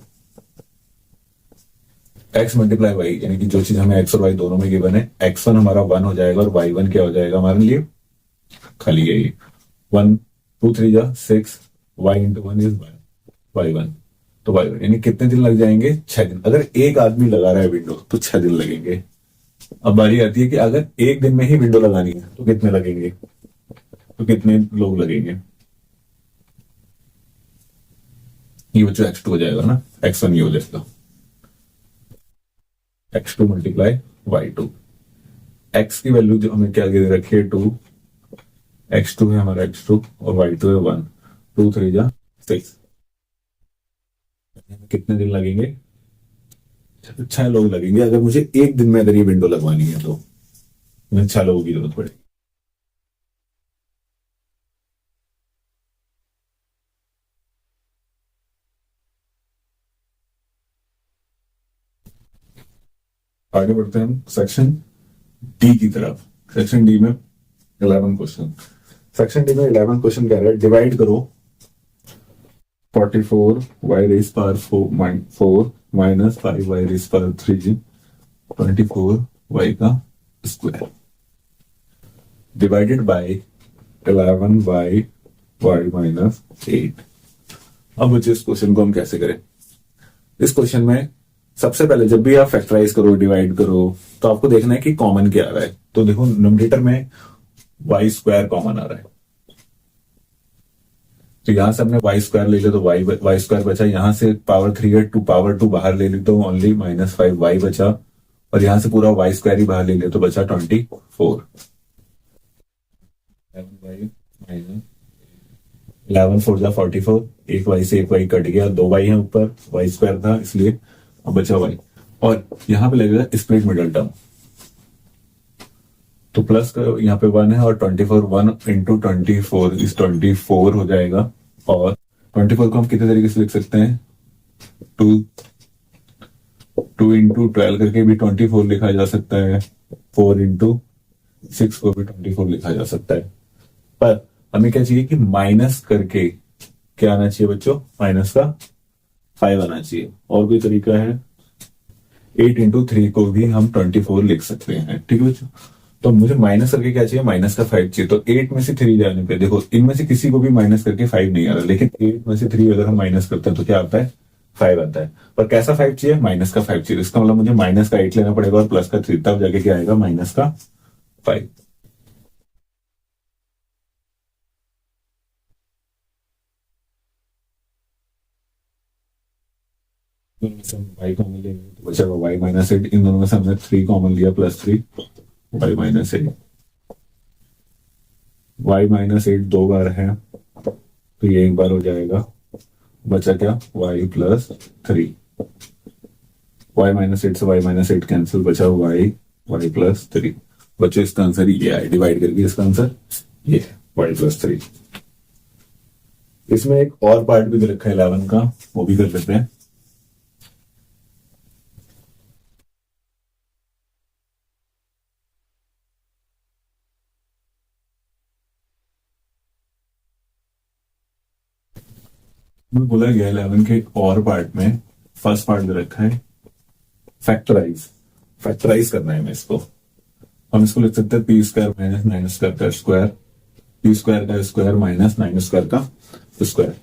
Speaker 1: x मल्टीप्लाई वाई, यानी कि जो चीज हमें x और y दोनों में गिवन है, x1 हमारा 1 हो जाएगा और y1 क्या हो जाएगा हमारे लिए, खाली यही 1 2 3 जा 6, y इंटू 1 इज y1। तो y1 यानी कितने दिन लग जाएंगे, 6 दिन। अगर एक आदमी लगा रहा है विंडो तो 6 दिन लगेंगे। अब बारी आती है कि अगर एक दिन में ही विंडो लगानी है तो कितने लगेंगे, तो कितने लोग लगेंगे। ये बच्चों x2 हो जाएगा ना, x1 ये हो जाएगा x2 मल्टीप्लाई y2। x की वैल्यू जो हमें क्या दे रखी है 2, x2 है हमारा x2 और y2 है 1, 2 3 जा 6। कितने दिन लगेंगे? 6 लोग लगेंगे अगर मुझे एक दिन में अगर ये विंडो लगवानी है तो मुझे 6 लोगों की जरूरत पड़ेगी। आगे बढ़ते हैं हम सेक्शन डी की तरफ। सेक्शन डी में 11 क्वेश्चन। सेक्शन डी में 11 क्वेश्चन कह रहा है डिवाइड करो 44 y raise power 4 minus 5 y raise power 3 24 y का square divided by 11 y minus 8। अब मुझे इस क्वेश्चन को हम कैसे करें? इस क्वेश्चन में सबसे पहले जब भी आप फैक्टराइज करो, डिवाइड करो, तो आपको देखना है कि कॉमन क्या आ रहा है। तो देखो न्यूमरेटर में वाई स्क्वायर कॉमन आ रहा है, तो यहां से हमने वाई स्क्वायर ले लिया तो वाई स्क्वायर बचा। यहां से पावर 3 है, टू पावर 2 बाहर ले ली तो ओनली -5y बचा, और यहां से पूरा वाई स्क्वायर ही बाहर ले लिया तो बचा 24। 11 4 जा 44, एक वाई से एक वाई कट गया, 2y है ऊपर, वाई स्क्वायर था इसलिए अब बचा वाई। और यहां पे लगेगा स्प्लिट मिडल टर्म, तो प्लस का यहाँ पे 1 है और 24 1 इंटू 24 इस 24 हो जाएगा। और 24 को हम कितने तरीके से लिख सकते हैं? 2 इंटू 12 करके भी 24 लिखा जा सकता है, 4 इंटू 6 को भी 24 लिखा जा सकता है। पर हमें क्या चाहिए कि माइनस करके क्या आना चाहिए बच्चों? माइनस का 5 आना चाहिए। और कोई तरीका है? 8 इंटू 3 को भी हम 24 लिख सकते हैं। ठीक है बच्चों, तो मुझे माइनस करके क्या चाहिए? माइनस का 5 चाहिए। तो 8 में से 3 जाने पे देखो इनमें से किसी को भी माइनस करके 5 नहीं आ रहा, लेकिन 8 में से 3 अगर हम माइनस करते हैं तो क्या आता है? 5 आता है। पर कैसा 5 चाहिए? माइनस का 5 चाहिए। इसका मतलब मुझे माइनस का 8 लेना पड़ेगा और प्लस का 3, तब जाके क्या आएगा? माइनस का 5। दोनों में से हम y कॉमन लेंगे तो बचेगा y माइनस 8। इन दोनों में से हमने 3 कॉमन लिया, +3 y माइनस 8। y माइनस 8 2 बार है तो ये एक बार हो जाएगा, बचा क्या? y plus 3। y माइनस 8 से y माइनस 8 कैंसिल, बचा y प्लस 3। बच्चों इसका आंसर ये है, डिवाइड करके इसका आंसर ये है y प्लस 3। इसमें एक और पार्ट भी दे रखा है 11 का, वो भी कर लेते हैं। मैं बोला गया 11 के एक और पार्ट में फर्स्ट पार्ट दे रखा है फैक्टराइज। फैक्टराइज करना है हमें इसको। हम इसको लिख सकते हैं पी स्क्वायर माइनस 9 स्क्वायर का स्क्वायर, पी स्क्वायर का स्क्वायर माइनस 9 स्क्वायर का स्क्वायर।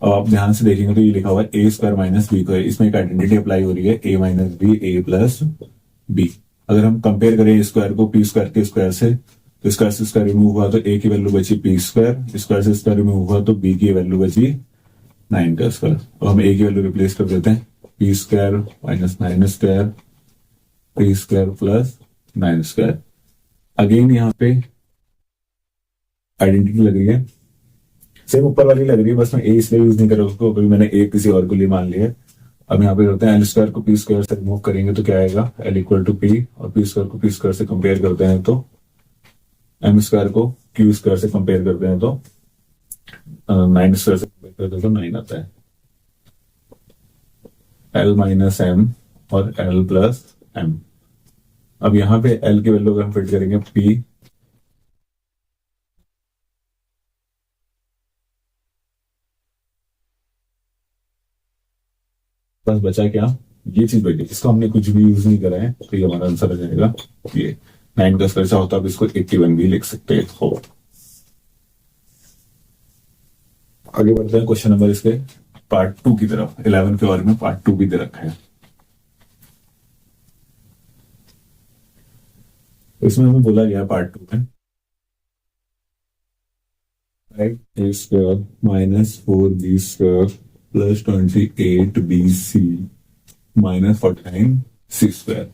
Speaker 1: अब आप ध्यान से देखेंगे तो ये लिखा हुआ है ए स्क्वायर माइनस बी स्क्वायर। इसमें एक आइडेंटिटी अप्लाई हो रही है, ए माइनस बी, ए प्लस बी। अगर हम कंपेयर करें स्क्वायर को पी स्क्वायर के स्क्वायर से, तो स्क्वायर से स्क्वायर रिमूव हुआ तो ए की वैल्यू बची पी स्क्वायर, स्क्वायर से स्क्वायर रिमूव हुआ तो बी की वैल्यू बची 9 का स्क्वायर। अब हम ए की वैल्यू रिप्लेस कर देते हैं, P square minus 9 square, P square plus 9 square. Again यहाँ पे आइडेंटिटी लग रही है, सेम ऊपर वाली लग रही है, बस मैं ए इसलिए यूज नहीं कर रहा उसको, अभी मैंने ए किसी और को लिए मान लिया है। अब यहाँ पे करते हैं एल स्क्वायर को पी स्क्वायर से रिमूव करेंगे तो क्या आएगा? एल इक्वल टू पी, और पी स्क्वायर को पी स्क्वायर से कंपेयर करते हैं तो एम स्क्वायर को क्यू स्क्वायर से कंपेयर करते हैं तो 9 स्क्वायर से कंपेयर करते हैं तो 9 आता है। एल माइनस एम और एल प्लस एम। अब यहाँ पे एल की वैल्यू अगर हम फिट करेंगे पी, बस बचा क्या? ये चीज बची, इसको हमने कुछ भी यूज नहीं करा है तो ये हमारा आंसर आ जाएगा ये 9 का स्क्वायर होता है। आप इसको 81 भी लिख सकते हो। आगे बढ़ते हैं क्वेश्चन नंबर इसके पार्ट 2 की तरफ। 11 के बारे में पार्ट 2 भी दे रखा है। इसमें हमें बोला गया पार्ट 2 में a square minus 4b square plus 28bc minus 49c square.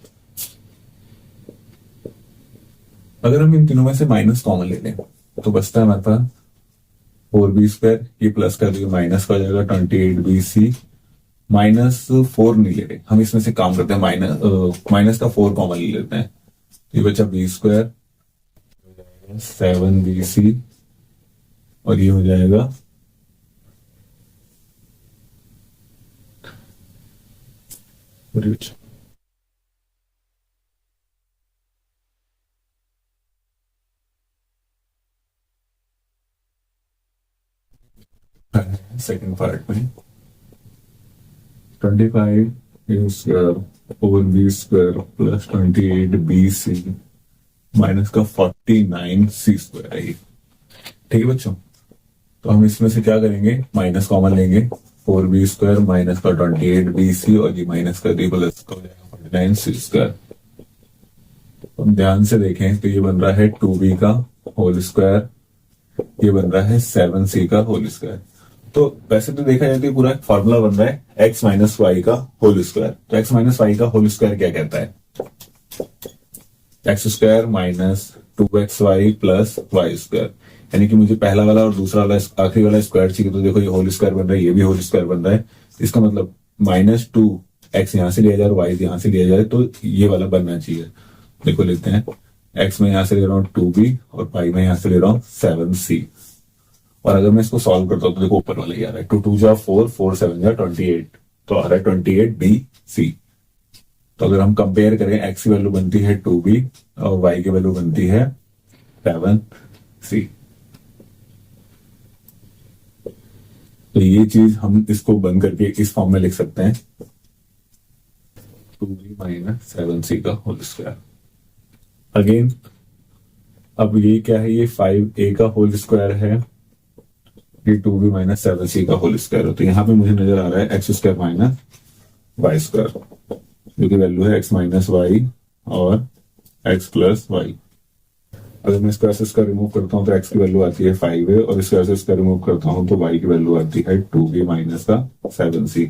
Speaker 1: अगर हम इन तीनों में से माइनस कॉमन ले लें तो बचता है हमारे पास 4b², ये प्लस कर दिए माइनस का हो जाएगा 28bc, -4 नहीं ले रहे हम, इसमें से काम करते हैं, माइनस का 4 कॉमन ले लेते हैं, ये बचा b², 7bc, और ये हो जाएगा 2nd पार्ट में 25a² 4b² + 28bc माइनस का 49c² है ये। ठीक है बच्चों, तो हम इसमें से क्या करेंगे, माइनस कॉमन लेंगे, 4b² माइनस का 28bc, और ये माइनस कर दी प्लस का हो जाएगा 49c²। हम ध्यान से देखें तो ये बन रहा है 2b का होल स्क्वायर, ये बन रहा है 7c का होल स्क्वायर। तो वैसे तो देखा जाए तो पूरा फॉर्मूला बन रहा है x माइनस वाई का होल स्क्वायर। तो x माइनस वाई का होल स्क्वायर क्या कहता है, x² minus 2xy plus y², यानी कि मुझे पहला वाला और दूसरा वाला आखिरी वाला स्क्वायर चाहिए, तो देखो ये होल स्क्वायर बन रहा है, ये भी होल स्क्वायर बन रहा है। इसका मतलब -2x यहां से लिया जाए और y यहां से लिया जाए तो ये वाला बनना चाहिए। देखो लिखते हैं, x में यहां से ले रहा हूँ 2b और y में यहां से ले रहा हूँ 7c। और अगर मैं इसको सॉल्व करता हूँ तो देखो ऊपर वाला ही आ रहा है, 2 2 जा 4, 4 7 जा 28, तो आ रहा है 28bc। तो अगर हम कंपेयर करें, x की वैल्यू बनती है 2b और y की वैल्यू बनती है 7c। तो ये चीज हम इसको बंद करके इस फॉर्म में लिख सकते हैं, 2b माइनस 7c का होल स्क्वायर। अगेन अब ये क्या है, ये 5a का होल स्क्वायर है, ये 2b माइनस 7c का होल स्क्वायर है। तो यहाँ पे मुझे नजर आ रहा है x² माइनस y², जो कि वैल्यू है x माइनस वाई और x प्लस वाई। अगर मैं इसका इसका रिमूव करता हूँ तो x की वैल्यू आती है 5a, और इसका इसका रिमूव करता हूँ तो y की वैल्यू आती है 2b माइनस का 7c।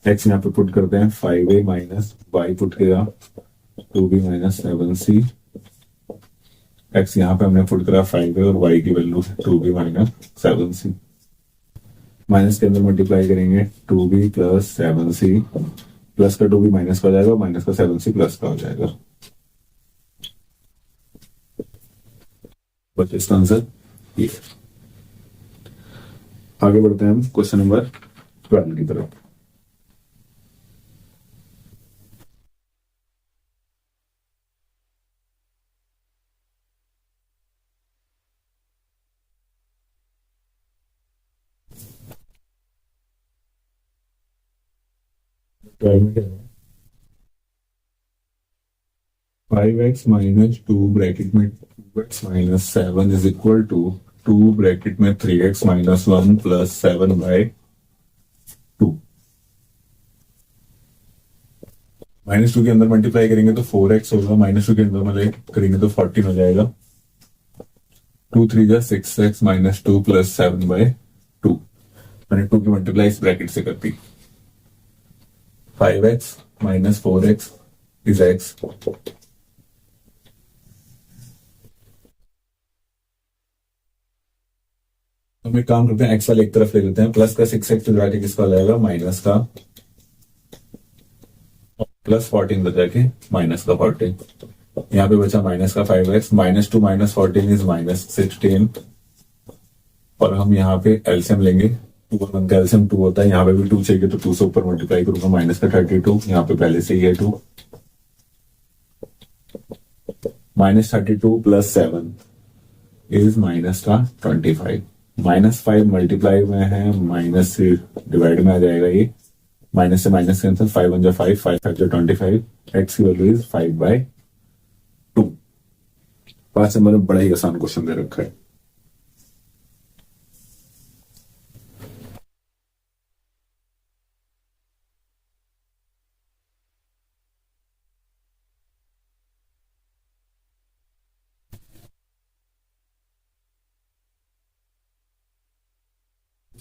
Speaker 1: x यहाँ पे पुट करते हैं, 5a माइनस y पुट किया 2b माइनस 7c, x यहाँ पे हमने पुट करा 5a और y की value 2b minus 7c। Minus के अंदर मल्टीप्लाई करेंगे 2b प्लस 7c, प्लस का 2b माइनस का हो जाएगा, माइनस का 7c प्लस का हो जाएगा। बस इसका आंसर ये। आगे बढ़ते हैं हम क्वेश्चन नंबर 12 की तरफ। फाइव एक्स माइनस 2 ब्रैकेट में 2x minus 7 is equal to 2 bracket में 3x माइनस 1 प्लस 7/2। -2 के अंदर मल्टीप्लाई करेंगे तो 4x होगा, -2 के अंदर मल्टीप्लाई करेंगे तो 14 हो जाएगा। 2 3 जा 6x माइनस 2 प्लस 7/2। मैंने 2 की मल्टीप्लाई इस ब्रैकेट से करती। 5x minus 4x is x, हम एक काम करते हैं, x वाले एक तरफ ले लेते हैं, प्लस का 6x तो जाके किसका हो जाएगा, माइनस का, प्लस 14 बचा के माइनस का 14। यहाँ पे बचा माइनस का 5x, -2 माइनस 14 इज -16। और हम यहाँ पे एलसीएम लेंगे, 2 और 1 का एलसीएम 2 होता है, यहाँ पे भी 2 चाहिए तो 2 से ऊपर मल्टीप्लाई करूंगा, माइनस का 32, यहाँ पे पहले से ही है 2, -32 प्लस 7 इज माइनस का 25। -5 मल्टीप्लाई में है, माइनस से डिवाइड में आ जाएगा, ये माइनस से माइनस कैंसिल, 5 1 जा 5, 5 5 जा 25, एक्स की वैल्यू इज 5/2। 5 नंबर में बड़ा ही आसान क्वेश्चन दे रखा है।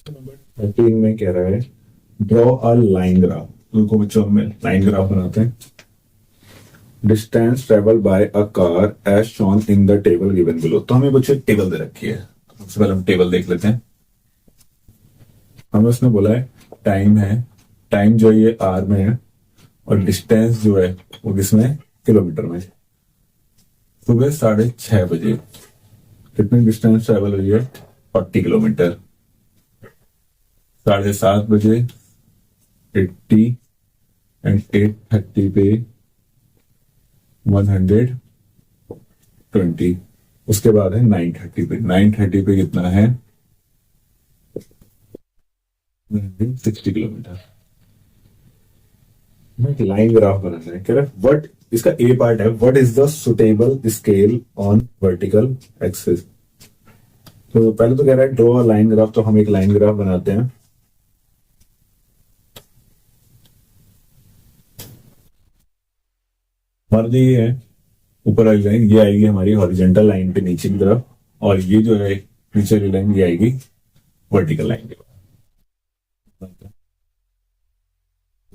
Speaker 1: नंबर 13 में कह रहा है ड्रॉ अ लाइन ग्राफ। तो बच्चों में लाइन ग्राफ बनाते हैं। Distance travel by a car as shown in the table given below. तो हमें कुछ एक टेबल दे रखी है, सबसे पहले हम टेबल देख लेते हैं। हमें उसने बोला है टाइम है, टाइम जो है ये आर में है, और डिस्टेंस जो है वो किसमें, किलोमीटर में। सुबह 6:30 बजे कितनी डिस्टेंस ट्रेवल हुई है, 40 किलोमीटर। 7:30 बजे 80, एंड 8:30 पे 120। उसके बाद है 9:30 पे कितना है, 60 किलोमीटर। एक लाइन ग्राफ बनाना है, कह रहा है व्हाट, इसका ए पार्ट है, what is the suitable scale on vertical axis. तो पहले तो कह रहा है ड्रॉ लाइन ग्राफ, तो हम एक लाइन ग्राफ बनाते हैं। हमारा जो ये है ऊपर वाली लाइन, ये आएगी हमारी हॉरिजेंटल लाइन पे नीचे की तरफ, और ये जो है नीचे वाली लाइन ये आएगी वर्टिकल लाइन के बाद।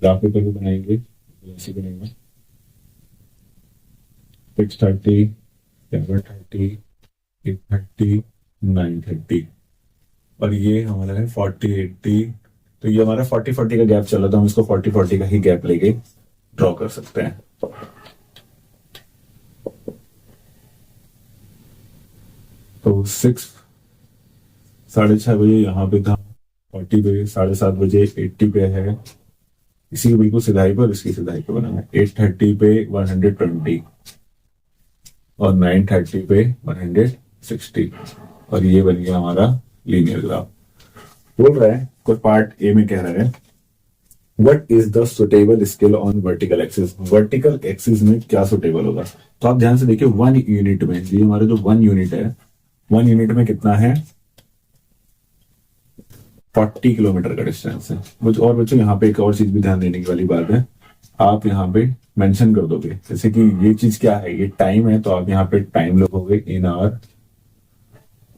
Speaker 1: ग्राफ पेपर भी बनाएंगे, ऐसे बनेगा 6:30, 7:30, 8:30, 9:30, और ये हमारा है 40-80। तो ये हमारा 40-40 का गैप चला, तो हम इसको 40-40 का ही गैप लेके ड्रॉ कर सकते हैं। तो 6:30 यहाँ पे था, 40 पे, 7:30 80 पे है, इसी की बिल्कुल सिधाई पर, इसकी सिधाई पे बना है। 8:30 पे 120, और 9:30 पे 160, और ये बन गया हमारा लीनियर ग्राफ। बोल रहा है कोई पार्ट ए में कह रहा है what is the suitable scale on vertical axis. Vertical axis में क्या सुटेबल होगा, तो आप ध्यान से देखिए 1 यूनिट में, ये हमारा जो 1 यूनिट है, 1 यूनिट में कितना है, 40 किलोमीटर का डिस्टेंस है। और बच्चों यहाँ पे एक और चीज भी ध्यान देने की वाली बात है, आप यहाँ पे मेंशन कर दोगे, जैसे कि ये चीज क्या है, ये टाइम है, तो आप यहाँ पे टाइम लिखोगे इन आवर,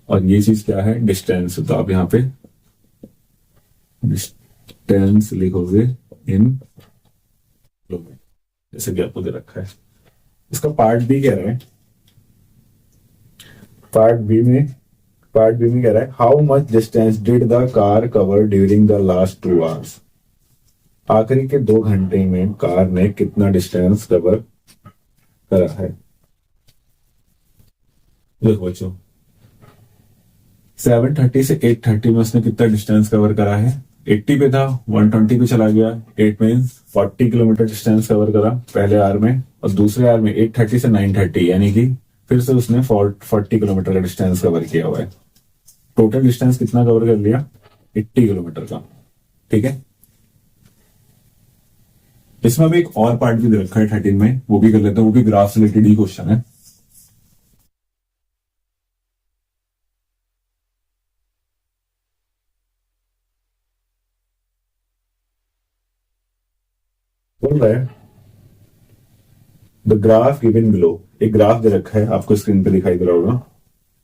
Speaker 1: और ये चीज क्या है, डिस्टेंस, तो आप यहाँ पे डिस्टेंस लिखोगे इन किलोमीटर, जैसे कि आपको दे रखा है। इसका पार्ट बी कह रहा है, पार्ट बी में कह रहा है how much distance did the car cover during the last 2 hours. आखिरी के 2 घंटे में कार ने कितना डिस्टेंस कवर करा है। देखो बच्चों 7:30 से 8:30 में उसने कितना डिस्टेंस कवर करा है, 80 पे था, 120 पे चला गया, 8 मीन्स 40 किलोमीटर डिस्टेंस कवर करा पहले आर में, और दूसरे आर में 8:30 से 9:30, यानी कि फिर से उसने 40 किलोमीटर का डिस्टेंस कवर किया हुआ है। टोटल डिस्टेंस कितना कवर कर लिया, 80 किलोमीटर का। ठीक है, इसमें भी एक और पार्ट भी दे रखा है 13 में, वो भी कर लेते हैं, वो भी ग्राफ से रिलेटेड ही क्वेश्चन है। बोल रहा है द ग्राफ गिवन बिलो, एक ग्राफ दे रखा है, आपको स्क्रीन पे दिखाई दे रहा होगा।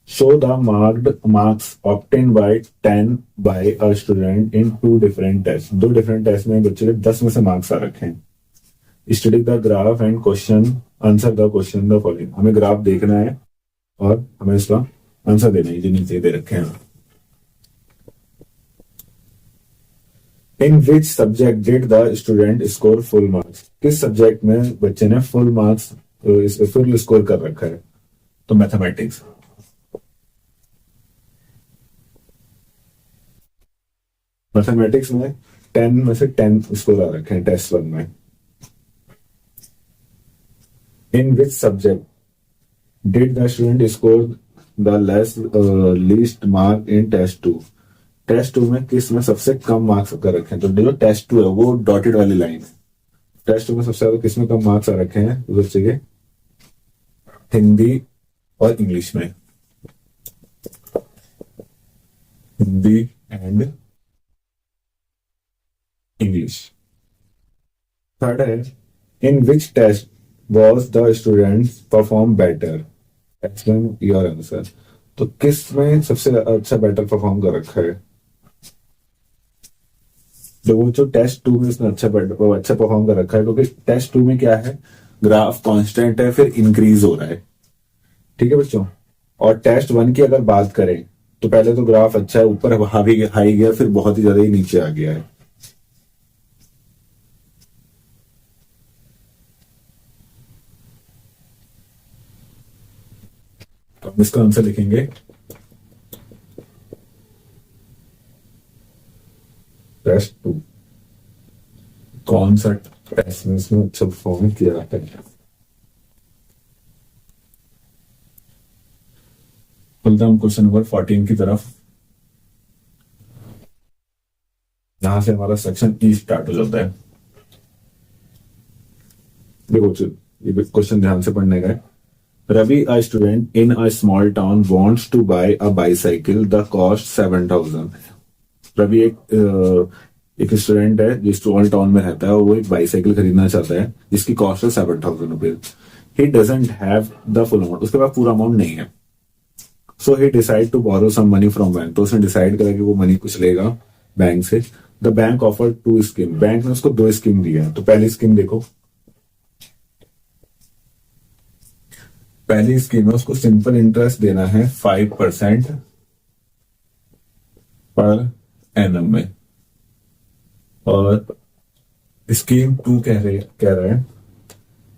Speaker 1: Show the marked marks obtain by 10 by a student in 2 different test. 2 different test में बच्चे के 10 में से मार्क्स आ रखे हैं। Study the graph and question, answer the question the following. हमें ग्राफ देखना है और हमें इसका आंसर देना है, जो नीचे दे रखे हैं। In which subject did the student score full marks, किस सब्जेक्ट में बच्चे ने फुल मार्क्स फुल स्कोर कर रखा है, तो मैथमेटिक्स। मैथमेटिक्स में 10 में से 10 स्कोर आ रखे हैं टेस्ट 1 में। In which subject did the student score the least mark in test 2। Test 2 में किस में सबसे कम मार्क्स कर रखे हैं, तो जो टेस्ट 2 है वो डॉटेड वाली लाइन है। टेस्ट 2 में सबसे ज्यादा किस में कम मार्क्स आ रखे हैं, तो बच्चे के हिंदी और इंग्लिश में, हिंदी एंड इंग्लिश। थर्ड है in which test was the student perform better, explain your answer. तो किस में सबसे अच्छा बेटर परफॉर्म कर रखा है, तो वो जो टेस्ट 2 में उसने अच्छा परफॉर्म कर रखा है, क्योंकि टेस्ट 2 में क्या है, ग्राफ कांस्टेंट है, फिर इंक्रीज हो रहा है। ठीक है बच्चों। और टेस्ट 1 की अगर बात करें तो पहले तो ग्राफ अच्छा है, ऊपर हाई हाई गया, फिर बहुत ही ज्यादा ही नीचे आ गया है। तो हम इसका आंसर लिखेंगे टेस्ट 2। कौन सा टेस्ट में इसमें अच्छा परफॉर्म किया जाता है? चलते हम क्वेश्चन नंबर 14 की तरफ। यहां से हमारा सेक्शन ई स्टार्ट हो जाता है। देखो ये क्वेश्चन ध्यान से पढ़ने का है। Ravi, a student in a small town, wants to buy a bicycle. The cost 7,000. Ravi एक स्टूडेंट है जो स्मॉल टाउन में रहता है, और वो एक बाईसाइकिल खरीदना चाहता है जिसकी कॉस्ट है 7,000 rupees. He doesn't have the full amount, उसके पास पूरा अमाउंट नहीं है। So he decide to borrow some money from bank, तो उसने डिसाइड करा कि वो मनी कुछ लेगा बैंक से। The bank offer 2 scheme, bank ने उसको 2 स्कीम दी है। तो पहली स्कीम देखो, पहली स्कीम में उसको सिंपल इंटरेस्ट देना है 5% पर एनम में, और स्कीम 2 कह रहे हैं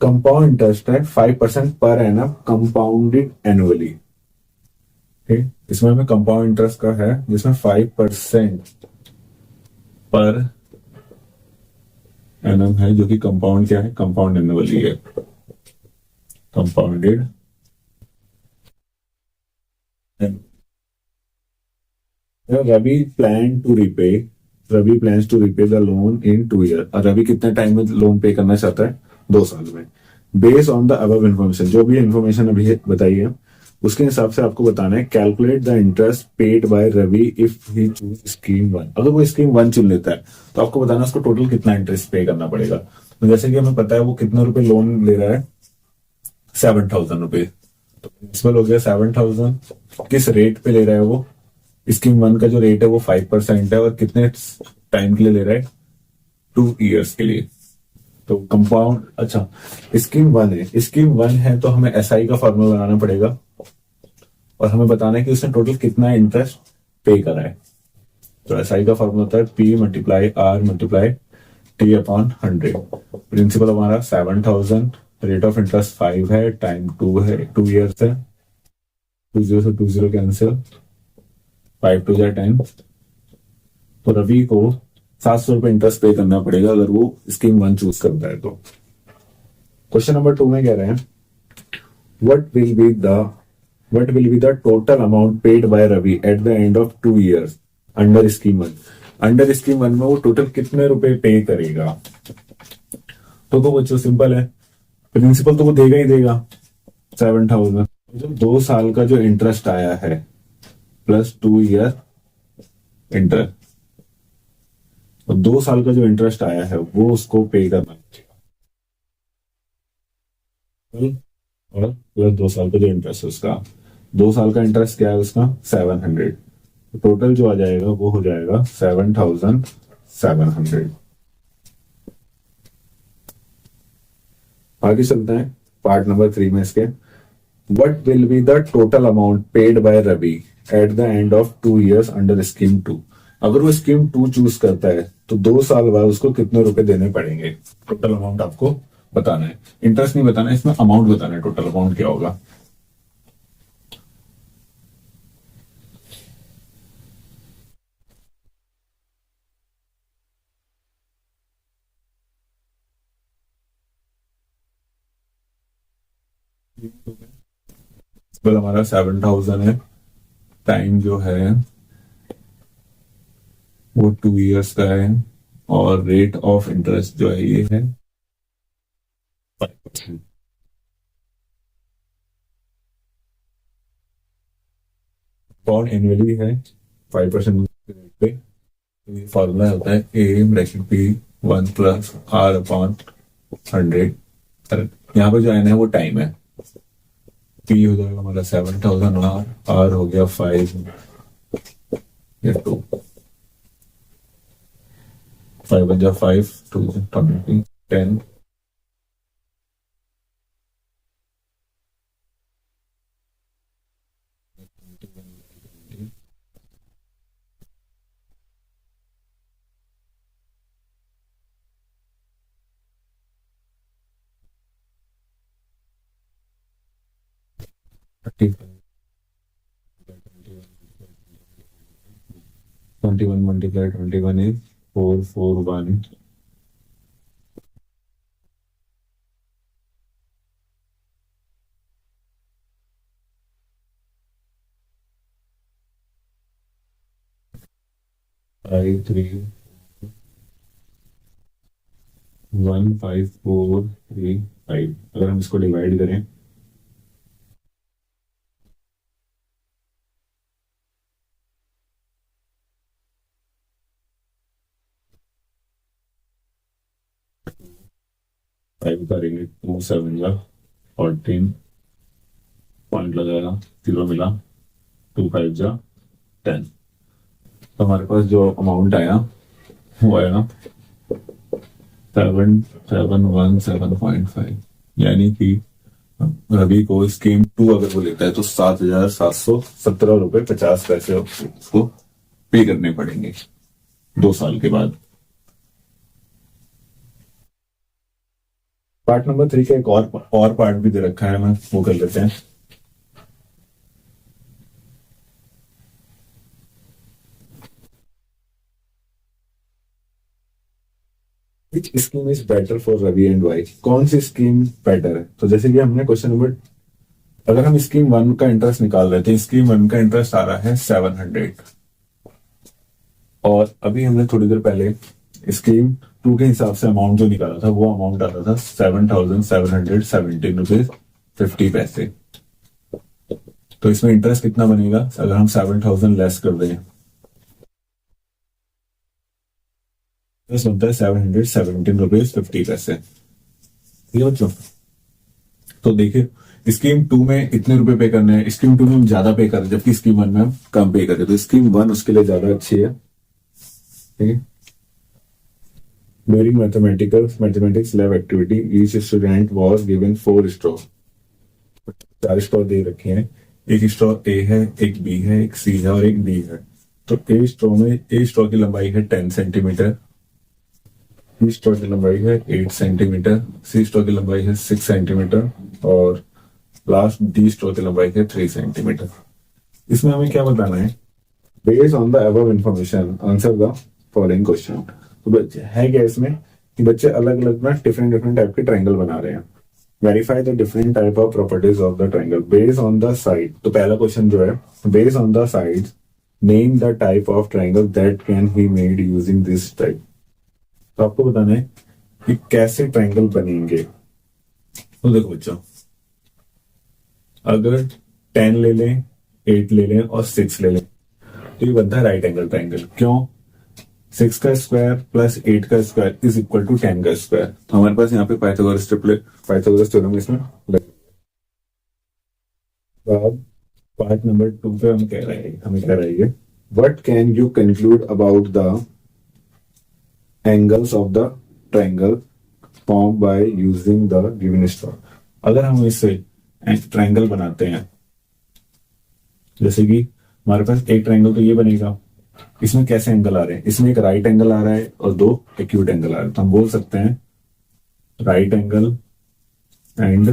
Speaker 1: कंपाउंड इंटरेस्ट है 5% पर एनम कंपाउंडेड एनुअली। ठीक, इसमें हमें कंपाउंड इंटरेस्ट का है जिसमें 5% पर एनम है, जो कि कंपाउंड क्या है, कंपाउंड एनुअली है, compounded. Ravi plans to repay the loan in 2 year. Ravi कितने टाइम में लोन पे करना चाहता है? 2 साल में। Based on the above information, जो भी इन्फॉर्मेशन अभी बताई है उसके हिसाब से आपको बताना है calculate the interest paid by Ravi if he choose scheme 1। अगर वो स्कीम 1 चुन लेता है तो आपको बताना उसको टोटल कितना इंटरेस्ट पे करना पड़ेगा। तो जैसे कि हमें पता है वो कितना रुपए लोन ले रहा है, 7,000 रुपए। तो प्रिंसिपल हो गया 7,000। किस रेट पे ले रहा है वो? स्कीम 1 का जो रेट है वो 5% है, और कितने टाइम के लिए ले रहा है? 2 ईयर्स के लिए। तो कंपाउंड, अच्छा स्कीम 1 है, स्कीम 1 है तो हमें एसआई का फॉर्मूला बनाना पड़ेगा, और हमें बताना है कि उसने टोटल कितना इंटरेस्ट पे करा है। तो एसआई का फॉर्मूला होता है P multiply R multiply T upon 100। Principal हमारा 7,000, रेट ऑफ इंटरेस्ट 5 है, टाइम 2 है, 2 ईयर्स है, 20 से 20 कैंसिल, 5 टू 10। तो रवि को 700 रुपए इंटरेस्ट पे करना पड़ेगा अगर वो स्कीम 1 चूज करता है। तो क्वेश्चन नंबर 2 में कह रहे हैं what will be the total amount paid by Ravi at the end of 2 years under scheme 1। Under scheme 1 में वो टोटल कितने रुपए पे करेगा? तो बच्चों सिंपल है, प्रिंसिपल तो वो देगा ही देगा 7,000। जो 2 साल का जो इंटरेस्ट आया है प्लस 2 ईयर इंटरेस्ट, तो 2 साल का जो इंटरेस्ट आया है वो उसको पे करना चाहिए, और प्लस 2 साल का जो इंटरेस्ट है उसका, 2 साल का इंटरेस्ट क्या है उसका 700। तो टोटल जो आ जाएगा वो हो जाएगा 7,700। आगे चलते हैं पार्ट नंबर 3 में इसके। What will be the total amount paid by Ravi at the end of 2 years under scheme 2। अगर वो स्कीम 2 चूज करता है तो 2 साल बाद उसको कितने रुपए देने पड़ेंगे? टोटल अमाउंट आपको बताना है, इंटरेस्ट नहीं बताना है, इसमें अमाउंट बताना है, टोटल अमाउंट क्या होगा। बिल हमारा 7,000 है, टाइम जो है वो 2 ईयर्स का है, और रेट ऑफ इंटरेस्ट जो है ये है 5%। कौन एनुअली है 5% रेट पे। तो फॉर्मूला होता है A bracket P 1 plus R upon 100। यहाँ पे जो एन है वो टाइम है, पी हो जाएगा हमारा 7,000, आर हो गया 5 या 2, 5 बन जा 5, 2 20, 10 21 multiply 21 is 441. 5315435। अगर हम इसको डिवाइड करें फाइव करेंगे 2 7 जा 14 पॉइंट लगाएगा 0 मिला 2 5 जा 10। तो हमारे पास जो अमाउंट आया वो आया ना 7717.5, यानी कि रवि को स्कीम 2 अगर वो लेता है तो 7,717.50 रुपए उसको पे करने पड़ेंगे 2 साल के बाद। पार्ट नंबर 3 का एक और पार्ट भी दे रखा है, मैं वो कर लेते हैं। Which scheme is better for Ravi and why? कौन सी स्कीम बेटर है? तो जैसे कि हमने क्वेश्चन नंबर, अगर हम स्कीम 1 का इंटरेस्ट निकाल रहे थे, स्कीम 1 का इंटरेस्ट आ रहा है 700, और अभी हमने थोड़ी देर पहले स्कीम 2 के हिसाब से अमाउंट जो निकाला था वो अमाउंट आता था 7,717.50। तो इसमें इंटरेस्ट कितना बनेगा अगर हम 7,000 लेस कर दें? इंटरेस्ट बनता है 717.50। ठीक है बच्चों, तो देखिए स्कीम 2 में इतने रुपए पे करने हैं, स्कीम 2 में हम ज्यादा पे कर रहे हैं जबकि स्कीम 1 में हम कम पे कर रहे हैं, तो स्कीम 1 उसके लिए ज्यादा अच्छी है। ठीक है। During mathematics lab activity, each student was given 4 straw। 4 straw दे रखे हैं, एक स्ट्रॉ ए है, एक बी है, एक सी है और एक डी है। तो ए स्ट्रॉ की लंबाई है 10 सेंटीमीटर, बी स्ट्रॉ की लंबाई है 8 सेंटीमीटर, सी स्ट्रॉ की लंबाई है 6 सेंटीमीटर और लास्ट डी स्ट्रॉ की लंबाई है 3 सेंटीमीटर। इसमें हमें क्या बताना है? Based on the above information answer the following question. तो बच्चे है क्या इसमें कि बच्चे अलग अलग ना डिफरेंट टाइप के ट्रायंगल बना रहे हैं। Verify the different type of properties of the triangle based on the side. तो पहला क्वेश्चन जो है, based on the side name the type of triangle that can be made using this type. तो आपको बताना है कि कैसे ट्रायंगल बनेंगे। तो देखो बच्चों, अगर 10 ले लें, 8 ले लें और 6 ले लें तो ये बनता है राइट एंगल ट्रायंगल। क्यों? 6 का स्क्वायर प्लस 8 का स्क्वायर इज इक्वल टू 10 का स्क्वायर। तो हमारे पास यहाँ पे पाइथागोरस थ्योरम इसमें पार्ट नंबर 2 पे हमें कह रहे हैं what can you conclude about the angles of the triangle form by using the given straw. अगर हम इससे ट्रायंगल बनाते हैं, जैसे कि हमारे पास एक ट्रायंगल तो ये बनेगा, इसमें कैसे एंगल आ रहे हैं? इसमें एक राइट एंगल आ रहा है और 2 एक्यूट एंगल आ रहे हैं। तो हम बोल सकते हैं राइट एंगल एंड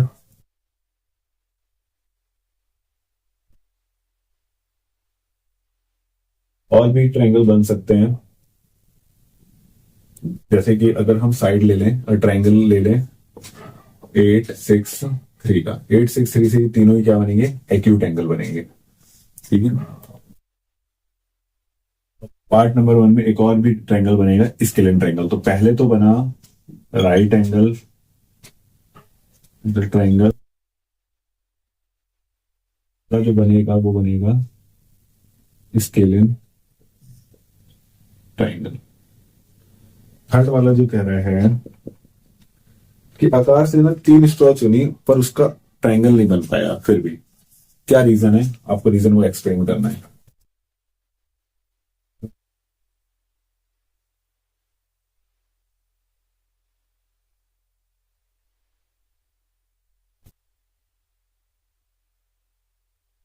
Speaker 1: और भी ट्रायंगल बन सकते हैं, जैसे कि अगर हम साइड ले लें और ट्रायंगल ले लें 8 6 3 का, 8 6 3 से तीनों ही क्या बनेंगे? एक्यूट एंगल बनेंगे। ठीक है। पार्ट नंबर 1 में एक और भी ट्रायंगल बनेगा, स्केलिन ट्रायंगल। तो पहले तो बना राइट एंगल ट्रायंगल, जो बनेगा वो बनेगा स्केलिन ट्रायंगल। थर्ड वाला जो कह रहे हैं कि आकाश ने ना 3 स्ट्रॉ चुनी पर उसका ट्रायंगल नहीं बन पाया, फिर भी क्या रीजन है? आपको रीजन वो एक्सप्लेन करना है।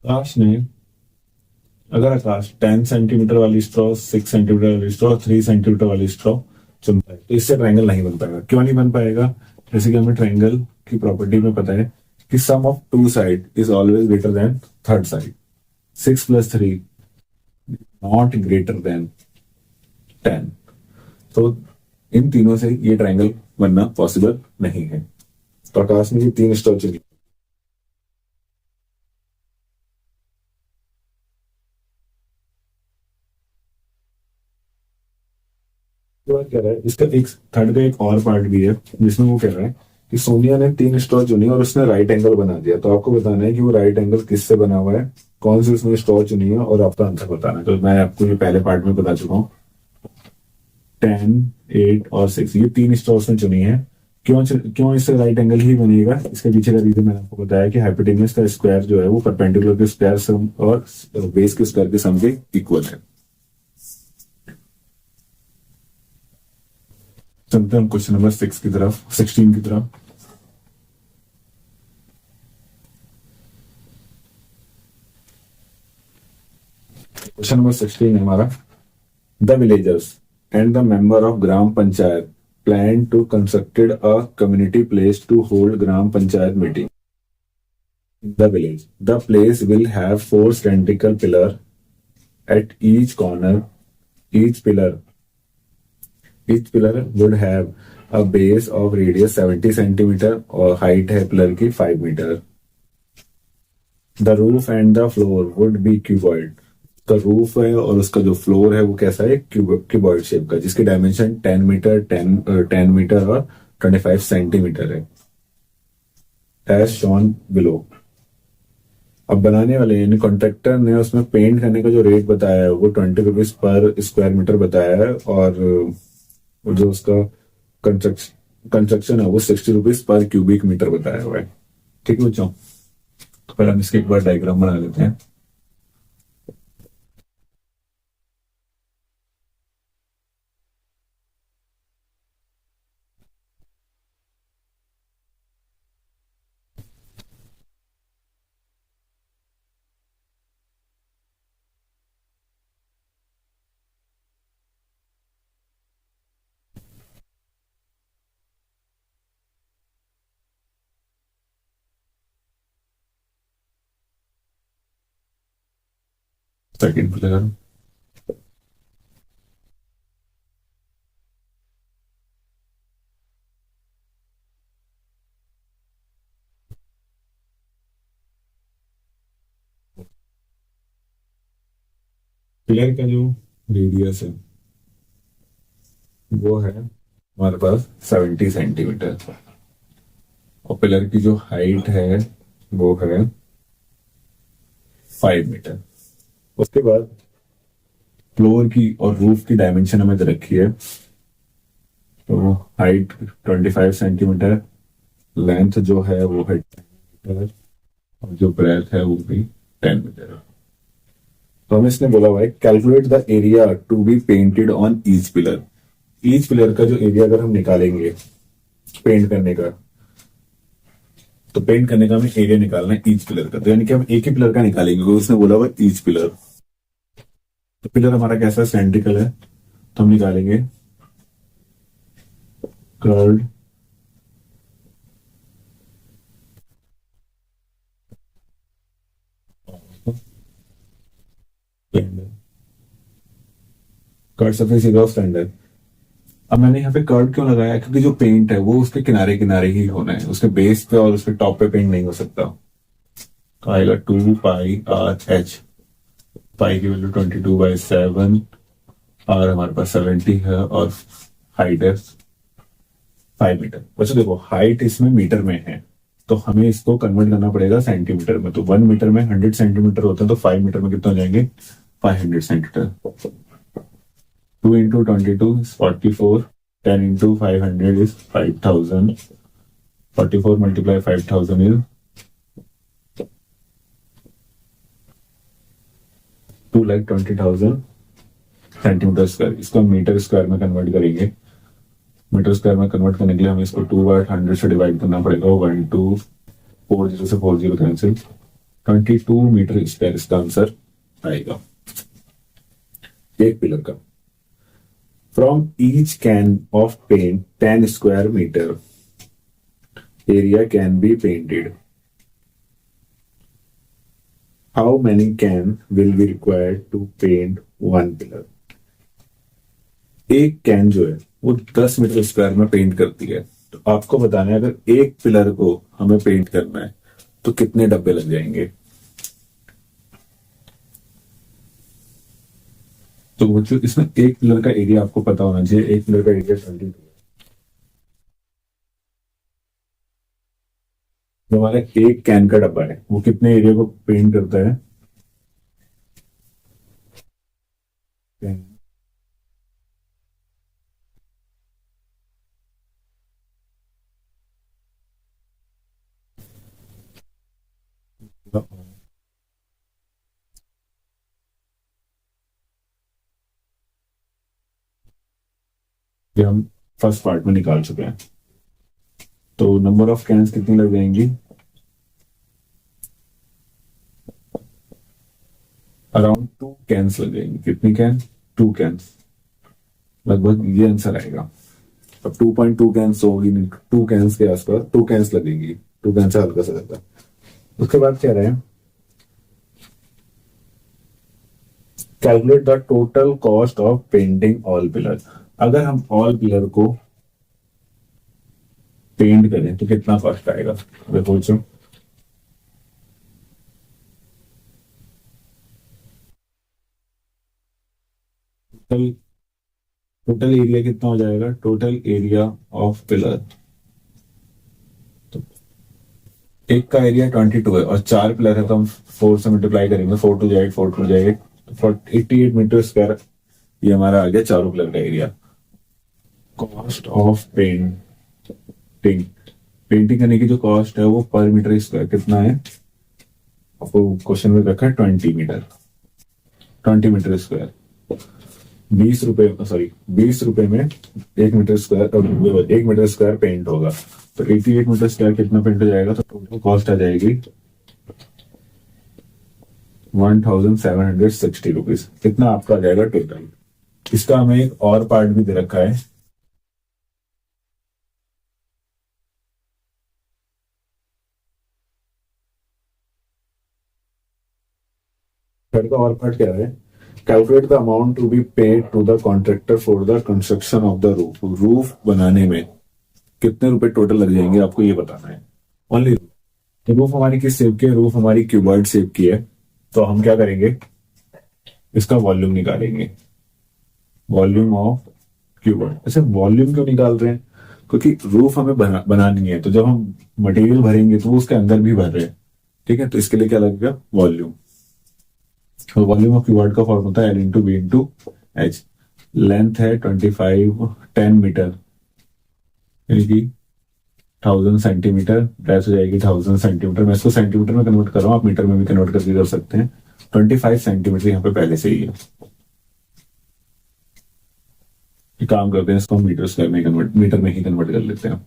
Speaker 1: आकाश ने, अगर आकाश 10 सेंटीमीटर वाली स्ट्रॉ, 6 सेंटीमीटर वाली स्ट्रॉ, 3 सेंटीमीटर वाली स्ट्रॉ चुनता है तो इससे ट्रायंगल नहीं बन पाएगा। क्यों नहीं बन पाएगा? जैसे कि हमें ट्रायंगल की प्रॉपर्टी में पता है कि sum of two side is always greater than third side. 6 + 3 not greater than 10. तो इन तीनों से ये ट्रायंगल बनना पॉसिबल नहीं है. तो आकाश ने ये 3 स्टेप चुनी. तो बात कह रहा है इसका एक थर्ड का एक और पार्ट भी है जिसमें वो कह रहा है कि सोनिया ने 3 स्ट्रॉ चुनी और उसने राइट एंगल बना दिया. तो आपको बताना है कि वो राइट एंगल किससे बना हुआ है, कौन सी उसने स्ट्रॉ चुनी है और आपका आंसर बताना है. तो मैं आपको ये पहले पार्ट में बता चुका हूँ. 10, 8 और 6 ये 3 स्ट्रॉ उसने चुनी है. क्यों इससे राइट एंगल ही बनेगा, इसके पीछे का रीजन मैंने आपको बताया कि हाइपोटेन्यूज का स्क्वायर जो है वो परपेंडिकुलर के स्क्वायर सम और बेस के स्क्वायर के सम के इक्वल है. चलते हैं हम क्वेश्चन नंबर 6 की तरफ, 16 की तरफ. क्वेश्चन नंबर 16 है हमारा. The villagers and the member of gram panchayat plan to constructed a community place to hold gram panchayat meeting in the village. The place will have 4 cylindrical pillar at each corner. Each pillar would have a base of radius 70 centimeter और height है pillar की 5 मीटर. The roof and the floor would be cuboid. उसका roof है और उसका जो floor है वो कैसा है, क्यूबॉइड शेप का, जिसकी डायमेंशन 10 मीटर 10 मीटर और 25 सेंटीमीटर है. As shown below. अब बनाने वाले यानी कॉन्ट्रैक्टर ने उसमें पेंट करने का जो रेट बताया है वो 20 रुपीज पर स्क्वायर मीटर बताया है और जो उसका कंस्ट्रक्शन है वो 60 रुपीज पर क्यूबिक मीटर बताया हुआ है. ठीक है बच्चों, तो पहले हम इसके एक बार डायग्राम बना लेते हैं. Second player. पिलर का जो रेडियस है वो है हमारे पास 70 सेंटीमीटर और पिलर की जो हाइट है वो है 5 मीटर. उसके बाद फ्लोर की और रूफ की डायमेंशन हमें दे रखी है. तो हाइट 25 सेंटीमीटर, लेंथ जो है वो है 10 मीटर और जो ब्रेथ है वो भी 10 मीटर है. तो हमें इसने बोला हुआ है calculate the area to be painted on each pillar. Each pillar का जो एरिया अगर हम निकालेंगे पेंट करने का, तो पेंट करने का हमें एरिया निकालना है ईच पिलर का. तो यानी कि हम एक ही पिलर का निकालेंगे क्योंकि उसने बोला हुआ ईच पिलर. तो पिलर हमारा कैसा सेंट्रिकल है तो हम निकालेंगे curved curve surface area of standard. अब मैंने यहाँ पे कर्व क्यों लगाया, क्योंकि जो पेंट है वो उसके किनारे किनारे ही होना है, उसके बेस पे और उसके टॉप पे पेंट नहीं हो सकता. तो आएगा 2πr/h. पाई की वैल्यू 22/7, आर हमारे पास 70 है और हाइट है 5 मीटर. बच्चों देखो हाइट इसमें मीटर में है तो हमें इसको कन्वर्ट करना पड़ेगा सेंटीमीटर में. तो 1 मीटर में 100 सेंटीमीटर होता है तो 5 मीटर में कितना हो जाएंगे 500 centimetre. 2 into 22 is 44. 10 into 500 is 5000. 44 multiply 5000 is 2,20,000 centimetre square. इसको हम मीटर स्क्वायर में कन्वर्ट करेंगे. मीटर स्क्वायर में कन्वर्ट करने के लिए हमें इसको 2/100 से डिवाइड करना पड़ेगा. 1 2 40 से 40 कैंसिल. 22 मीटर स्क्वायर इसका आंसर आएगा एक पिलर का. From each can of paint 10 square meter area can be painted. How many can will be required to paint one pillar. एक कैन जो है वो 10 मीटर स्क्वायर में पेंट करती है, तो आपको बताना है अगर एक पिलर को हमें पेंट करना है तो कितने डब्बे लग जाएंगे। तो वो जो इसमें एक पिलर का एरिया आपको पता होना चाहिए, एक पिलर का एरिया 22 है। जो हमारा एक कैन का डब्बा है वो कितने एरिया को पेंट करता है। ये हम फर्स्ट पार्ट में निकाल चुके हैं। तो नंबर ऑफ कैन्स कितनी लग जाएंगी, अराउंड 2 कैन्स लग जाएंगी। कितनी कैन, 2 कैन्स, लगभग ये आंसर आएगा। अब 2.2 कैन्स होगी, 2 कैन्स के आसपास 2 कैन्स लगेंगी, 2 कैन से हल्का सा ज्यादा। उसके बाद कह रहे हैं calculate the total cost of painting all pillar. अगर हम ऑल पिलर को पेंट करें तो कितना कॉस्ट आएगा। सोचो टोटल टोटल एरिया कितना हो जाएगा, टोटल एरिया ऑफ पिलर। तो एक का एरिया 22 है और 4 पिलर है, तो हम 4 से मल्टीप्लाई करेंगे, 4 टू जाएगा 4 टू जाएगा 88 मीटर स्क्वायर। ये हमारा आ गया चारों पिलर का area. Cost of painting, painting करने की जो कॉस्ट है वो पर मीटर स्क्वायर कितना है, आपको क्वेश्चन में रखा है 20 मीटर, 20 मीटर स्क्वायर। 20 रुपए, सॉरी 20 रुपए में 1 metre square, 1 metre square paint होगा। तो 88 मीटर स्क्वायर कितना पेंट हो जाएगा, तो टोटल कॉस्ट आ जाएगी 1760 रुपीज। कितना आपका आ जाएगा टोटल। इसका हमें एक और पार्ट भी दे रखा है, थर्ड का और पार्ट क्या है, calculate the amount to be paid to the contractor for the construction of the roof. Roof बनाने में कितने रुपए टोटल लग जाएंगे आपको ये बताना है। ओनली तो रूफ हमारी किस शेप की है, रूफ हमारी क्यूबॉइड शेप की है। तो हम क्या करेंगे, इसका वॉल्यूम निकालेंगे, वॉल्यूम ऑफ क्यूबॉइड। अच्छा वॉल्यूम क्यों निकाल रहे हैं, क्योंकि रूफ हमें बनानी है, तो जब हम मटेरियल भरेंगे तो वो उसके अंदर भी भर रहे हैं, ठीक है। तो इसके लिए क्या लगेगा, वॉल्यूम। तो वॉल्यूम ऑफ क्यूबॉइड का फॉर्म होता है L into B into H. Length है 10 मीटर, यानी कि 1000 सेंटीमीटर, प्रेस हो जाएगी 1000 सेंटीमीटर। मैं इसको सेंटीमीटर में कन्वर्ट कर रहा हूँ, आप मीटर में भी कन्वर्ट करके कर सकते हैं। 25 सेंटीमीटर यहाँ पे पहले से ही है। एक काम करते हैं, इसको मीटर स्क्वायर में कन्वर्ट, मीटर में ही कन्वर्ट कर लेते हैं।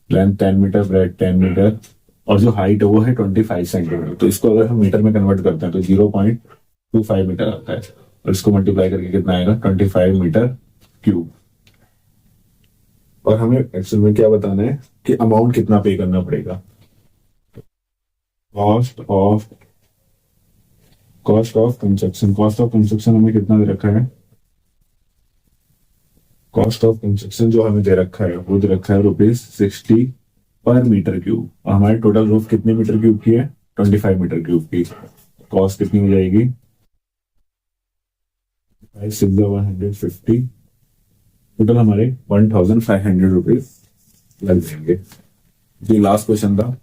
Speaker 1: लेंथ 10 मीटर, ब्रेड 10 मीटर, और जो हाइट है वो है 25 सेंटीमीटर। तो इसको अगर हम मीटर में कन्वर्ट करते हैं तो 0.25 मीटर आता है, और इसको मल्टीप्लाई करके कितना आएगा, 25 मीटर क्यूब। और हमें एक्चुअल में क्या बताना है कि अमाउंट कितना पे करना पड़ेगा। कॉस्ट ऑफ कंस्ट्रक्शन हमें कितना दे रखा है, कॉस्ट ऑफ कंस्ट्रक्शन जो हमें दे रखा है वो दे रखा है ₹60 पर मीटर क्यूब। और हमारी टोटल रूफ कितने मीटर क्यूब की है, 25 मीटर क्यूब की। कॉस्ट कितनी हो जाएगी, 150, टोटल हमारे 1500 रुपीज लग जाएंगे। ये लास्ट क्वेश्चन था।